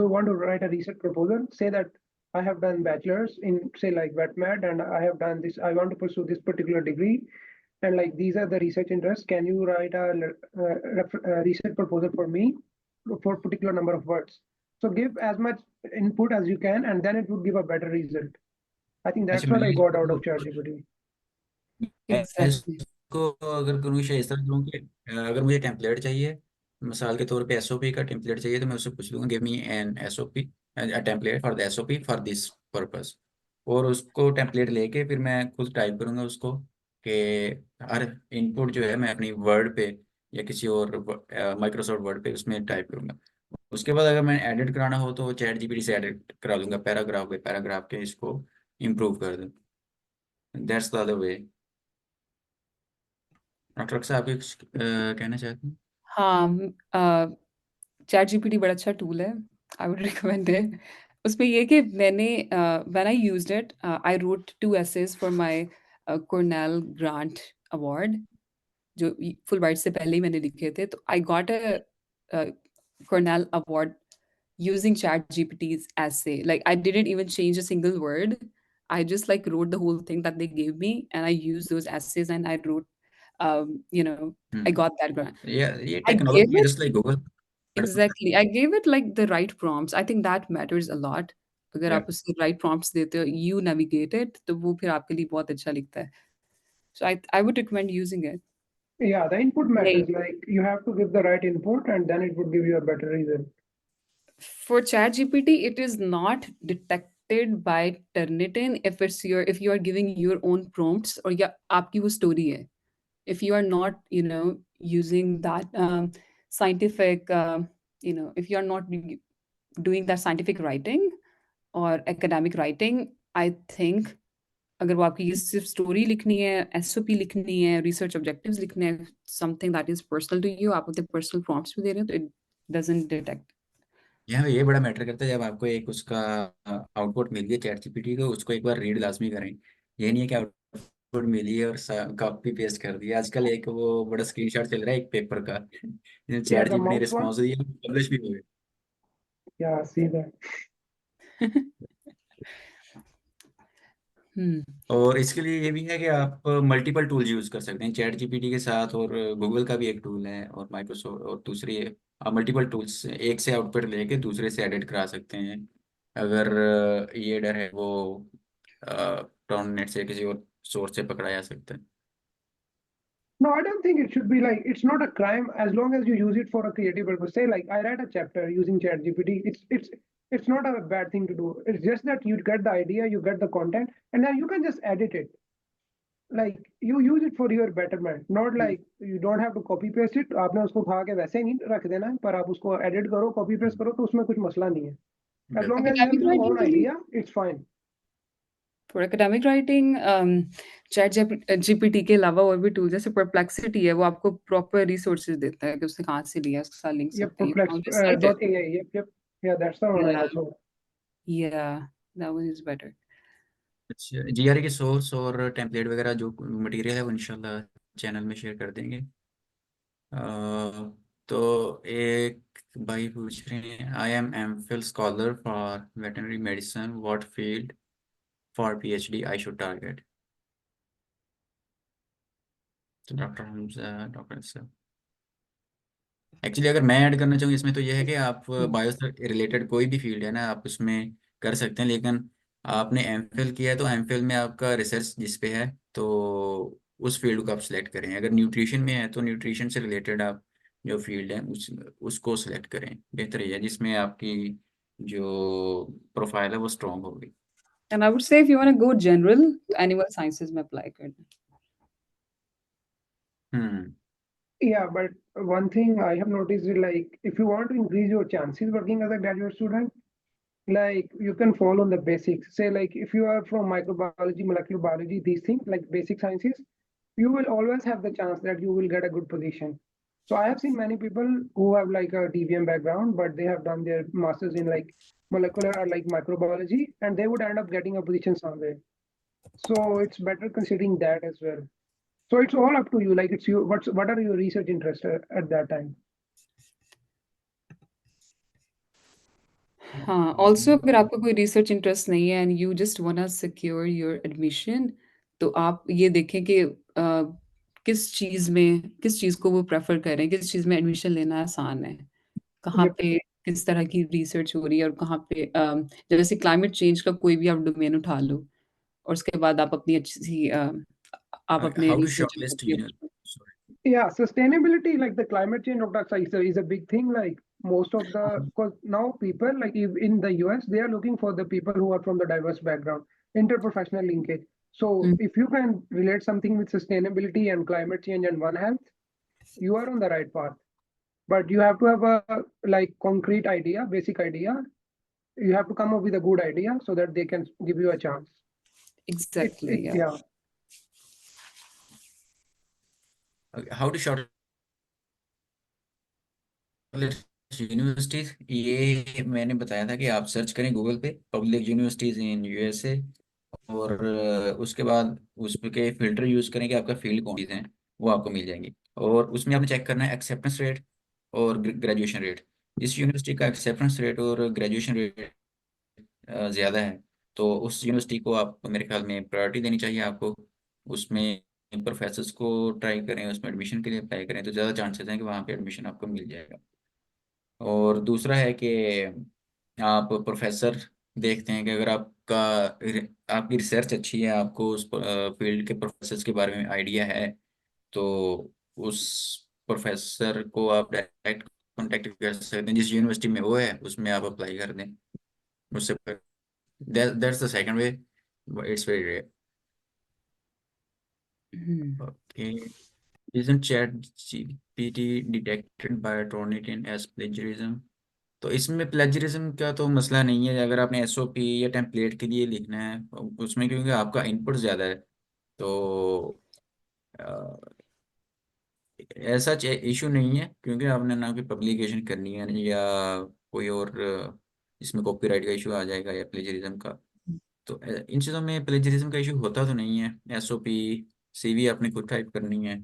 want to write a research proposal. Say that I have done bachelor's in say like vetmed and I have done this. I want to pursue this particular degree, and like these are the research interests. Can you write a research proposal for me for particular number of words? So give as much input as you can, and then it would give a better result. I think that's अच्छा what मैं I got out of इसको ChatGPT. मैं exactly. इसको अगर करूँ शायद इस तरह करूँ कि अगर मुझे टेम्पलेट चाहिए, मिसाल के तौर पे एसओपी का टेम्पलेट चाहिए, तो मैं उससे पूछ लूँगा give me an SOP, template for the SOP for this purpose. और उसको टेम्पलेट लेके फिर मैं खुद टाइप करूँगा उसको कि हर इनपुट जो है मैं अपनी वर्ड पे या किसी और माइक्रोसॉफ्ट वर्ड पे उसमें टाइप करूँगा। उसके बाद अगर मैं एडिट कराना हो तो चैट जीपीटी से एडिट करा दूंगा, पैराग्राफ पे पैराग्राफ के इसको इम्प्रूव कर दूँ। That's the other way. Doctor अक्सर आप कुछ कहना चाहते हैं? हाँ, चैट जीपीटी बड़ा अच्छा टूल है। I would recommend it. उसमें ये है कि मैंने when I used it, I wrote 2 essays for my Cornell grant award, जो फुलब्राइट से पहले ही मैंने लिखे थे। तो I got a Cornell award using ChatGPT's essay. Like I didn't even change a single word. I just like wrote the whole thing that they gave me, and I used those essays, and I wrote, you know, I got that grant. ये I gave technology है it just like Google. exactly. I gave it like the right prompts. I think that matters a lot. अगर या आप उससे right prompts देते हो, you navigate it, तो वो फिर आपके लिए बहुत अच्छा लिखता है. So I would recommend using it. Yeah, the input Right. matters. Like you have to give the right input, and then it would give you a better result. For ChatGPT, it is not detected by Turnitin if you are giving your own prompts or या आपकी वो story है. If you are not, using that scientific, if you are not doing that scientific writing or academic writing, I think अगर वो आपकी ये सिर्फ story लिखनी है, एसओपी लिखनी है, रिसर्च ऑब्जेक्टिव्स लिखने हैं, something that is personal to you, आप अपने पर्सनल प्रॉम्प्ट्स भी दे रहे हो, तो इट डजंट डिटेक्ट। यहाँ ये बड़ा मैटर करता है, जब आपको एक उसका आउटपुट मिल गया चैट जीपीटी को, उसको एक बार रीड लाजमी करें। ये नहीं है कि आउटपुट मिली है और कॉपी पेस्ट कर दिया। आजकल एक वो बड़ा स्क्रीनशॉट चल रहा है एक पेपर का Yeah, चैट the जीपीटी ने mouse one. रिस्पॉन्स दिया, पब्लिश भी हो गया। Yeah, see that. हम्म। और इसके लिए ये भी है कि आप मल्टीपल टूल्स यूज कर सकते हैं चैट जीपीटी के साथ, और गूगल का भी एक टूल है और माइक्रोसॉफ्ट और दूसरी, आप मल्टीपल टूल्स एक से आउटपुट लेके दूसरे से एडिट करा सकते हैं। अगर ये डर है वो टॉर्न नेट से किसी और सोर्स से पकड़ा जा सकता है। No, I don't think it should be like it's not a crime as long as you use it for a creative purpose. Say like I write a chapter using ChatGPT. It's not a bad thing to do. It's just that you get the idea, you get the content, and then you can just edit it. Like you use it for your betterment, not like you don't have to copy paste it. आपने उसको उठा के वैसे नहीं रख देना है, पर आप उसको edit करो, copy paste करो, तो उसमें कुछ मसला नहीं है. As long बिल्कुल। as you have academic your writing own के लिए, idea, it's fine. For academic writing, chat GPT के अलावा और भी टूल जैसे परप्लेक्सिटी है, वो आपको प्रॉपर रिसोर्सेज देता है कि उसने कहाँ से लिया, उसके साथ लिंक्स Yep, होते हैं, you can perplex always site it. dot AI. Yep. Yeah, that's the one I या also. या दैट वन इज बेटर। अच्छा, जीआरई के सोर्स और टेम्पलेट वगैरह जो मटेरियल है वो इंशाल्लाह चैनल में शेयर कर देंगे। तो एक भाई पूछ रहे हैं, I am MPhil scholar for veterinary medicine, what field for PhD I should target? तो doctor Hamza, doctor sir, actually अगर मैं ऐड करना चाहूँ इसमें तो यह है कि आप बायो से रिलेटेड कोई भी फील्ड है ना, आप उसमें कर सकते हैं। लेकिन आपने एमफिल किया है तो एमफिल में आपका रिसर्च जिस पे है, तो उस फील्ड को आप सिलेक्ट करें। अगर न्यूट्रिशन में है तो न्यूट्रिशन से रिलेटेड आप जो फील्ड है उसको सिलेक्ट करें, बेहतर ये है जिसमें आपकी जो प्रोफाइल है वो स्ट्रॉन्ग होगी। And I would say if you want to go general, animal sciences में अप्लाई करना। Hmm. Yeah, but one thing I have noticed is like if you want to increase your chances working as a graduate student, like you can fall on the basics. Say like if you are from microbiology, molecular biology, these things like basic sciences, you will always have the chance that you will get a good position. So I have seen many people who have like a DVM background, but they have done their masters in like molecular or like microbiology, and they would end up getting a position somewhere. So it's better considering that as well. So it's all up to you. Like it's you. What are your research interests at that time? हाँ, also अगर आपका कोई research interest नहीं है and you just वांना secure your admission, तो आप ये देखें कि किस चीज़ को वो प्रेफ़र कर रहे हैं, किस चीज़ में एडमिशन लेना आसान है। कहाँ Yep. पे किस तरह की रिसर्च हो रही है और कहाँ पे जैसे क्लाइमेट चेंज का कोई भी आप डोमेन उठा लो और उसके बाद आप अपनी अच्छी-सी आप अपने How to research shortlist, sorry. Yeah, sustainability, like the climate change of that is a big thing. Like most of the, because now people like in the US, they are looking for the people who are from the diverse background, interprofessional linkage. So hmm, if you can relate something with sustainability and climate change and One Health, you are on the right path. But you have to have a like concrete idea, basic idea. You have to come up with a good idea so that they can give you a chance. Exactly It या yeah. How to shortlist universities, ये मैंने बताया था कि आप search करें Google पे public universities in USA, और उसके बाद उसके फिल्टर यूज करें कि आपका फील्ड कौन से हैं, वो आपको मिल जाएंगी। और उसमें आपने चेक करना है एक्सेप्टेंस रेट और ग्रेजुएशन रेट। जिस यूनिवर्सिटी का एक्सेप्टेंस रेट और ग्रेजुएशन रेट ज़्यादा है, तो उस यूनिवर्सिटी को आप, मेरे ख्याल में, प्रायोरिटी देनी चाहिए आपको। उसमें प्रोफेसर्स को ट्राई करें, उसमें एडमिशन के लिए अप्लाई करें, तो ज़्यादा चांसेस हैं कि वहाँ पे एडमिशन आपको मिल जाएगा। और दूसरा है कि आप प्रोफेसर देखते हैं कि अगर आपकी रिसर्च अच्छी है, आपको उस फील्ड के प्रोफेसर्स के बारे में आइडिया है, तो उस प्रोफेसर को आप डायरेक्ट कांटेक्ट कर सकते हैं। जिस यूनिवर्सिटी में वो है उसमें आप अप्लाई कर दें उससे। That's the second way, it's very rare. Hmm. Okay, isn't chat GPT detected by Turnitin as plagiarism? तो इसमें प्लेजरिज्म का तो मसला नहीं है अगर आपने एसओपी या टेम्पलेट के लिए लिखना है उसमें, क्योंकि आपका इनपुट ज़्यादा है। तो अ, ऐसा इशू नहीं है, क्योंकि आपने ना कोई पब्लिकेशन करनी है या कोई और इसमें कॉपीराइट का इशू आ जाएगा या प्लेजरिज्म का। तो इन चीज़ों में प्लेजरिज्म का इशू होता तो नहीं है। एसओपी, सीवी आपने खुद टाइप करनी है,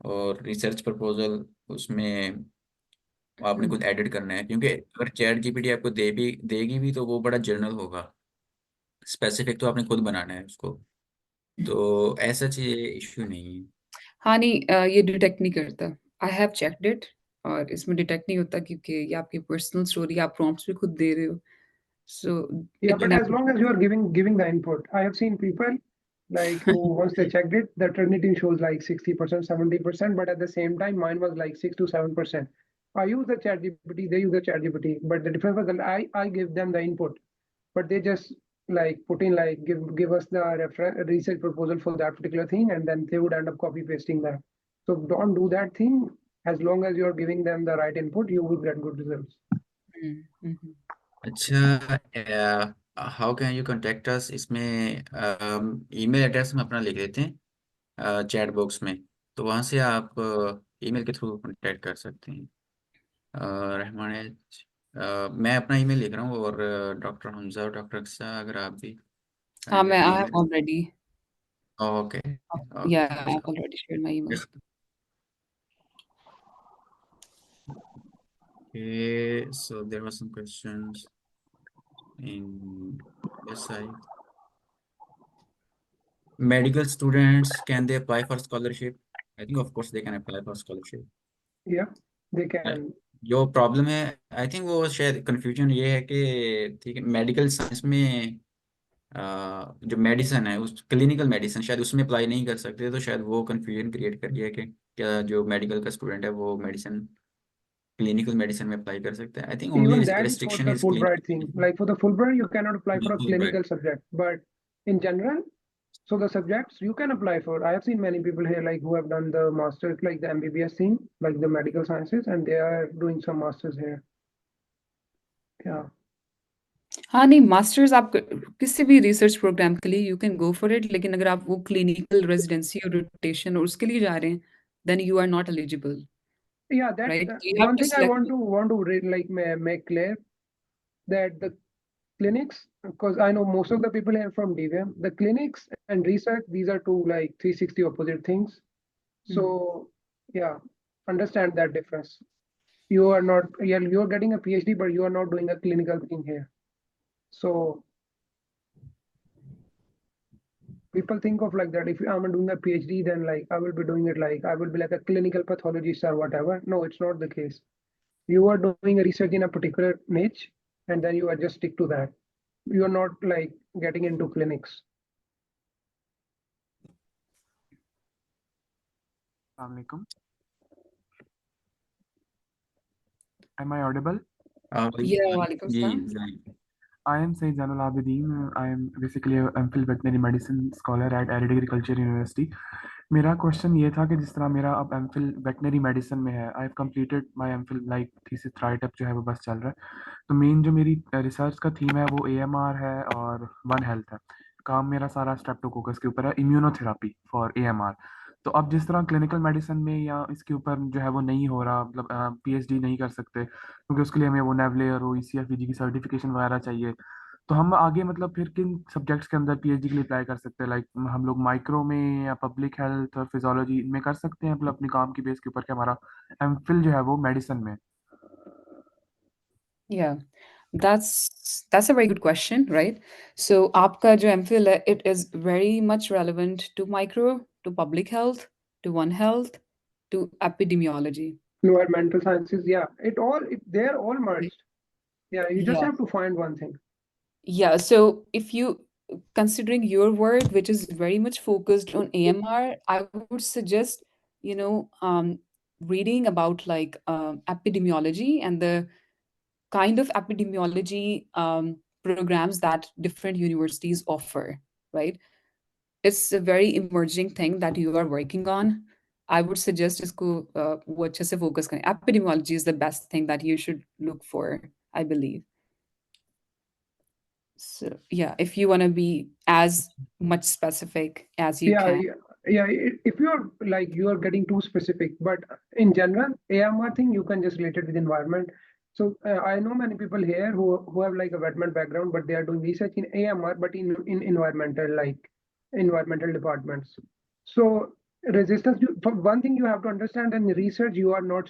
और रिसर्च प्रपोजल उसमें आपने हुँ, खुद एडिट करना है, क्योंकि अगर चैट जीपीटी आपको देगी भी तो वो बड़ा जर्नल होगा, स्पेसिफिक तो आपने खुद बनाना है उसको। तो ऐसा चीज़ इशू नहीं है। हाँ, नहीं ये डिटेक्ट नहीं करता। आई हैव चेक्ड इट और इसमें डिटेक्ट नहीं होता क्योंकि ये आपकी पर्सनल स्टोरी आप प्रॉम्प्ट्स भी खुद दे रहे हो। सो Yeah, it but as never long as you are giving the input, I have seen people like who once they checked it, the Turnitin shows like 60%, 70%, but at the same time, mine was like 6 to 7%. I use the chat GPT, they use the chat GPT, but the difference was that I give them the input, but they just like put in like give us the research proposal for that particular thing, and then they would end up copy pasting that. So don't do that thing. As long as you are giving them the right input, you will get good results. हुँ, हुँ, हुँ। अच्छा, how can you contact us, इसमें email address हम अपना लिख देते हैं chat box में, तो वहाँ से आप ईमेल के थ्रू कॉन्टेक्ट कर सकते हैं। रहमान मैं अपना ईमेल लिख रहा हूँ, और डॉक्टर हमजा और डॉक्टर अक्सा, अगर आप भी हाँ, काइंडली मैं अपने I have email. Already okay, yeah okay, I have already shared my email. okay, so there were some questions in this side. Medical students, can they apply for scholarship? I think of course they can apply for scholarship. Yeah, they Uh, can. जो problem है, I think वो शायद confusion ये है कि, ठीक है, medical science में जो मेडिसिन है, उस क्लिनिकल मेडिसिन शायद उसमें अप्लाई नहीं कर सकते, तो शायद वो कंफ्यूजन क्रिएट कर दिया है कि क्या जो मेडिकल का स्टूडेंट है वो मेडिसिन, क्लिनिकल मेडिसिन में अप्लाई कर सकते हैं। I think only Even that is for restriction the is Fulbright thing. Clinical. Like for the Fulbright, you cannot apply for a Fulbright. clinical subject, but in general, so the subjects you can apply for. I have seen many people here like who have done the masters, like the MBBS thing, like the medical sciences, and they are doing some masters here. Yeah. हाँ, नहीं masters आप किसी भी research programme के लिए you can go for it लेकिन अगर आप वो क्लिनिकल रेजिडेंसी और रोटेशन और उसके लिए जा रहे हैं, then you are not eligible, Yeah, that right? You have one two thing I select want to make clear that the clinics, because I know most of the people here from DVM, the clinics and research, these are two like 360 opposite things. So yeah, understand that difference. You are not, yeah, you're getting a PhD, but you are not doing a clinical thing here. So people think of like that. If I'm doing a PhD, then like I will be doing it like I will be like a clinical pathologist or whatever. No, it's not the case. You are doing a research in a particular niche, and then you are just stick to that. You are not like getting into clinics. Assalamualaikum. Am I audible? Yeah, जी walaikum जी salam. जी। I am Sayyid Zainul Abidin. I am basically a MPhil veterinary medicine scholar at Arid Agriculture University. मेरा question ये था कि जिस तरह मेरा अब एमफिल वेटनरी मेडिसिन में है, I have completed my MPhil like thesis right up जो है वो बस चल रहा है। तो मेन जो मेरी रिसर्च का थीम है वो एएमआर है और वन हेल्थ है। काम मेरा सारा स्ट्रेप्टोकोकस के ऊपर है, इम्यूनोथेरापी फॉर एएमआर। तो अब जिस तरह क्लिनिकल मेडिसिन में या इसके ऊपर जो है वो नहीं हो रहा, मतलब पीएचडी नहीं कर सकते क्योंकि उसके लिए हमें वो नेवले और वो ईसीएफईजी की सर्टिफिकेशन वगैरह चाहिए। तो हम आगे मतलब फिर किन सब्जेक्ट्स के अंदर पीएचडी के लिए अप्लाई कर सकते हैं? लाइक हम लोग माइक्रो में या पब्लिक हेल्थ और फिजियोलॉजी इनमें कर सकते हैं, मतलब अपने काम की बेस के ऊपर कि हमारा एमफिल जो है वो मेडिसिन में। Yeah, that's a very good question, right? So आपका जो MPhil है, it is very much relevant to micro, to public health, to one health, to epidemiology. Environmental sciences, yeah, they're all merged. Yeah, you just Yeah. have to find one thing. Yeah, so if you considering your work, which is very much focused on AMR, I would suggest, reading about like epidemiology and the kind of epidemiology programs that different universities offer, right? It's a very emerging thing that you are working on. I would suggest इसको वो अच्छे से focus करें. Epidemiology is the best thing that you should look for, I believe. So yeah, if you want to be as much specific as you Yeah, can. if you're like you are getting too specific, but in general, AMR thing you can just relate it with environment. So I know many people here who have like a veterinary background, but they are doing research in AMR, but in environmental like environmental departments. So resistance. For one thing, you have to understand in research, you are not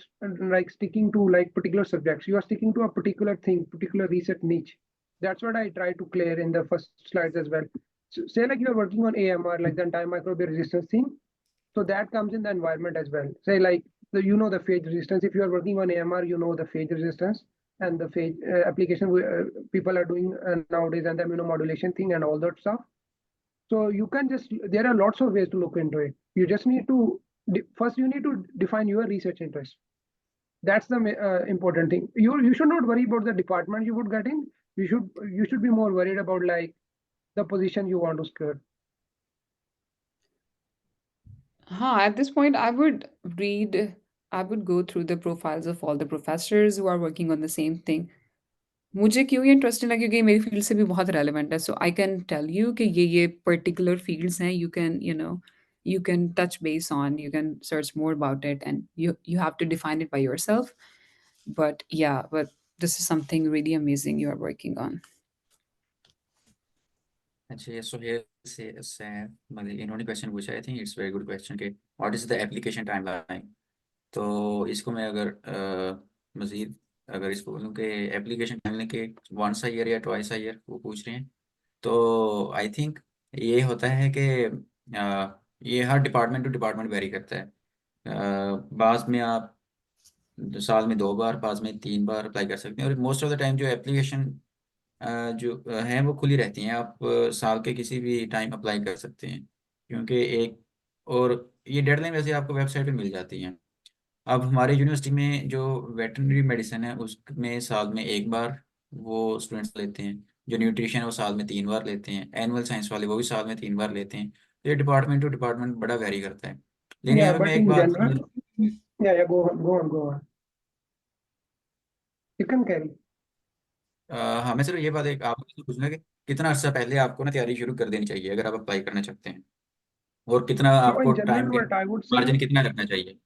like sticking to like particular subjects. You are sticking to a particular thing, particular research niche. That's what I try to clear in the first slides as well. So say like you're working on AMR, like the antimicrobial resistance thing. So that comes in the environment as well. Say like the phage resistance. If you are working on AMR, you know the phage resistance and the phage application people are doing nowadays, and the immunomodulation thing and all that stuff. So you can just there are lots of ways to look into it. You just need to first you need to define your research interest. That's the important thing. You should not worry about the department you would get in. You should be more worried about like the position you want to secure. At this point, I would go through the profiles of all the professors who are working on the same thing. मुझे क्यों ये interesting लगा क्योंकि ये मेरी field से भी बहुत रेलेवेंट है सो आई कैन टेल यू कि ये पर्टिकुलर फील्ड्स हैं you can touch base on, you can search more about it, and you have to define it by yourself. But yeah, but this is something really amazing you are working on. अच्छा, ये सुहेल से मतलब इन्होंने question पूछा। I think it's very good question के what is the application timeline. तो इसको मैं अगर मजीद अगर इसको बोलूँ कि एप्लीकेशन टाइमलाइन के वंस अ ईयर या ट्वाइस अ ईयर वो पूछ रहे हैं, तो आई थिंक ये होता है कि ये हर डिपार्टमेंट टू डिपार्टमेंट वेरी करता है। बाद में आप साल में 2 बार, बाद में 3 बार अप्लाई कर सकते हैं। और मोस्ट ऑफ द टाइम जो एप्लीकेशन जो हैं वो खुली रहती हैं। आप साल के किसी भी टाइम अप्लाई कर सकते हैं, क्योंकि एक और ये डेडलाइन वैसे आपको वेबसाइट पे मिल जाती है। अब हमारे यूनिवर्सिटी में जो वेटरनरी मेडिसिन है उसमें साल में 1 बार वो स्टूडेंट्स लेते हैं। जो न्यूट्रिशन है वो साल में 3 बार लेते हैं। एनुअल साइंस वाले वो भी साल में 3 बार लेते हैं। तो ये डिपार्टमेंट टू डिपार्टमेंट बड़ा वेरी करता है। लेकिन Yeah, यहाँ पे but मैं एक in बात general, yeah, go on. You can carry. हमें सिर्फ ये बात एक आपसे पूछना है कि कितना अर्सा पहले आपको ना तैयारी शुरू कर देनी चाहिए अगर आप अप्लाई करना चाहते हैं, और कितना So आपको in general, टाइम के what I would say, margin कितना रखना चाहिए?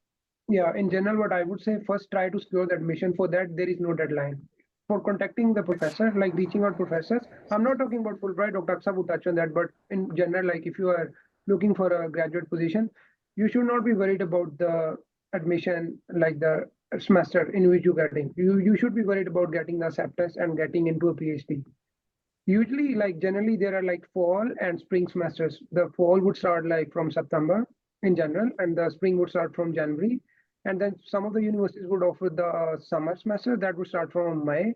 yeah, in general, what I would say, first try to secure the admission. For that, there is no deadline. for contacting the professor, like reaching out professors. I'm not talking about Fulbright. Dr. Aksa would touch on that, but in general, like if you are looking for a graduate position, you should not be worried about the admission, like the semester in which you're getting. You should be worried about getting the acceptance and getting into a PhD. Usually, like generally, there are like fall and spring semesters. The fall would start like from September in general, and the spring would start from January. And then some of the universities would offer the summer semester that would start from May.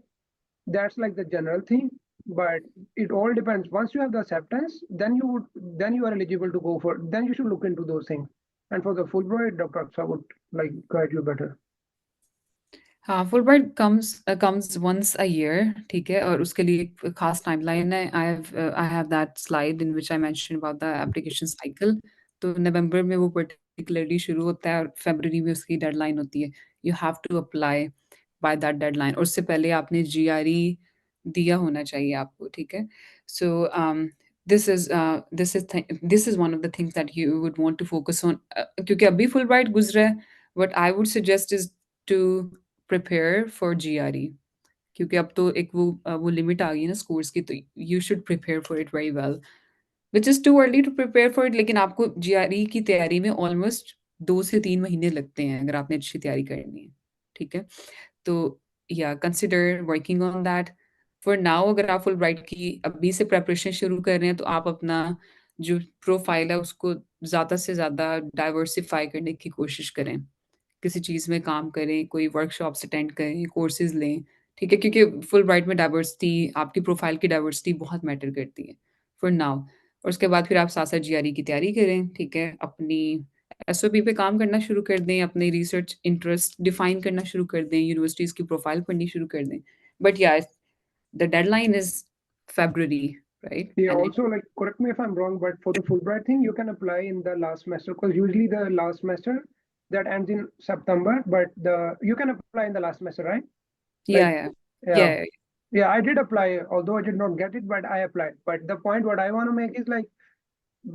That's like the general thing, but it all depends. Once you have the acceptance, then you are eligible to go for. Then you should look into those things. And for the Fulbright, Dr. Aksa would like guide you better. हाँ, Fulbright comes once a year, ठीक है? और उसके लिए एक खास timeline है। I have that slide in which I mention about the application cycle. तो नवंबर में वो पर्टिकुलरली शुरू होता है और फरवरी में उसकी डेडलाइन होती है। You have to apply by that deadline और उससे पहले आपने जीआरई दिया होना चाहिए आपको, ठीक है? So this is one of the things that you would want to focus on, क्योंकि अभी फुलब्राइट गुज़रा है, what I would suggest is to prepare for GRE, क्योंकि अब तो एक वो लिमिट आ गई है ना स्कोर्स की, तो you should prepare for it very well, which is too early to prepare for it, लेकिन आपको जीआरई की तैयारी में ऑलमोस्ट 2 से 3 महीने लगते हैं अगर आपने अच्छी तैयारी करनी है, ठीक है? तो या consider working on that. For now अगर आप फुलब्राइट की अभी से प्रिपरेशन शुरू कर रहे हैं, तो आप अपना जो प्रोफाइल है उसको ज़्यादा से ज़्यादा डाइवर्सिफ़ाई करने की कोशिश करें। किसी चीज़ में काम करें, कोई वर्कशॉप्स अटेंड करें, कोर्सेज़ लें, ठीक है? क्योंकि फुलब्राइट में डाइवर्सिटी, आपकी प्रोफ़ाइल की डाइवर्सिटी बहुत मैटर करती है, फॉर नाउ। और उसके बाद फिर आप साथ-साथ जीआरई की तैयारी करें, ठीक है? अपनी एसओपी पे काम करना शुरू कर दें, अपने रिसर्च इंटरेस्ट डिफाइन करना शुरू कर दें, यूनिवर्सिटीज़ की प्रोफ़ाइल पढ़नी शुरू कर दें। बट या the deadline is February, right? Yeah, And it also like correct me if I'm wrong, but for the Fulbright thing, you can apply in the last semester because usually the last semester that ends in September, but the you can apply in the last semester, right? Like yeah, yeah. yeah, Yeah, yeah, I did apply, although I did not get it, but I applied. But the point what I want to make is like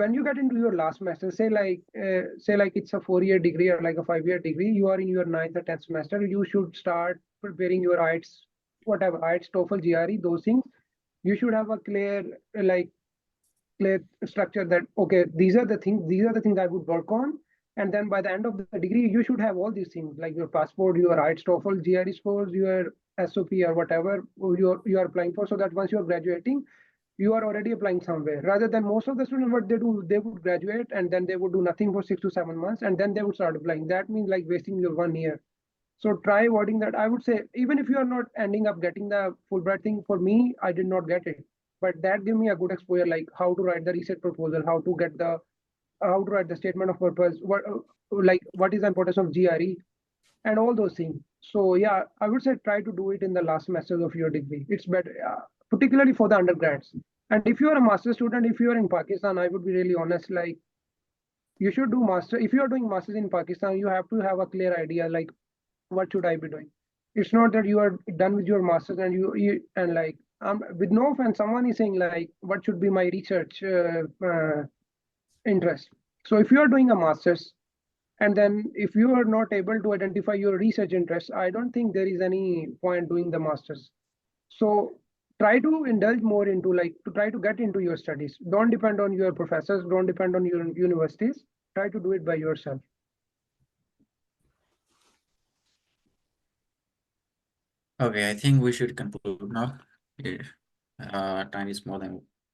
when you get into your last semester, say like it's a 4 year degree or like a 5 year degree, you are in your ninth or 10th semester, you should start preparing your IELTS, whatever IELTS, TOEFL, GRE, those things. You should have a clear like clear structure that okay, these are the things I would work on, and then by the end of the degree you should have all these things like your passport, your IELTS, TOEFL, GRE scores, your SOP or whatever you are applying for, so that once you are graduating you are already applying somewhere, rather than most of the students what they do, they would graduate and then they would do nothing for 6 to 7 months and then they would start applying. That means like wasting your 1 year. So try avoiding that. I would say even if you are not ending up getting the Fulbright thing, for me, I did not get it. But that gave me a good exposure, like how to write the research proposal, how to write the statement of purpose, like what is the importance of GRE and all those things. So yeah, I would say try to do it in the last semester of your degree. It's better, particularly for the undergrads. And if you are a master student, if you are in Pakistan, I would be really honest, like you should do master. If you are doing masters in Pakistan, you have to have a clear idea, like what should I be doing? It's not that you are done with your masters and you and like with no offense, someone is saying like what should be my research interest. So if you are doing a masters and then if you are not able to identify your research interest, I don't think there is any point doing the masters. So try to indulge more into like to try to get into your studies. Don't depend on your professors, don't depend on your universities. Try to do it by yourself. Okay, I think we should conclude now. Time is more than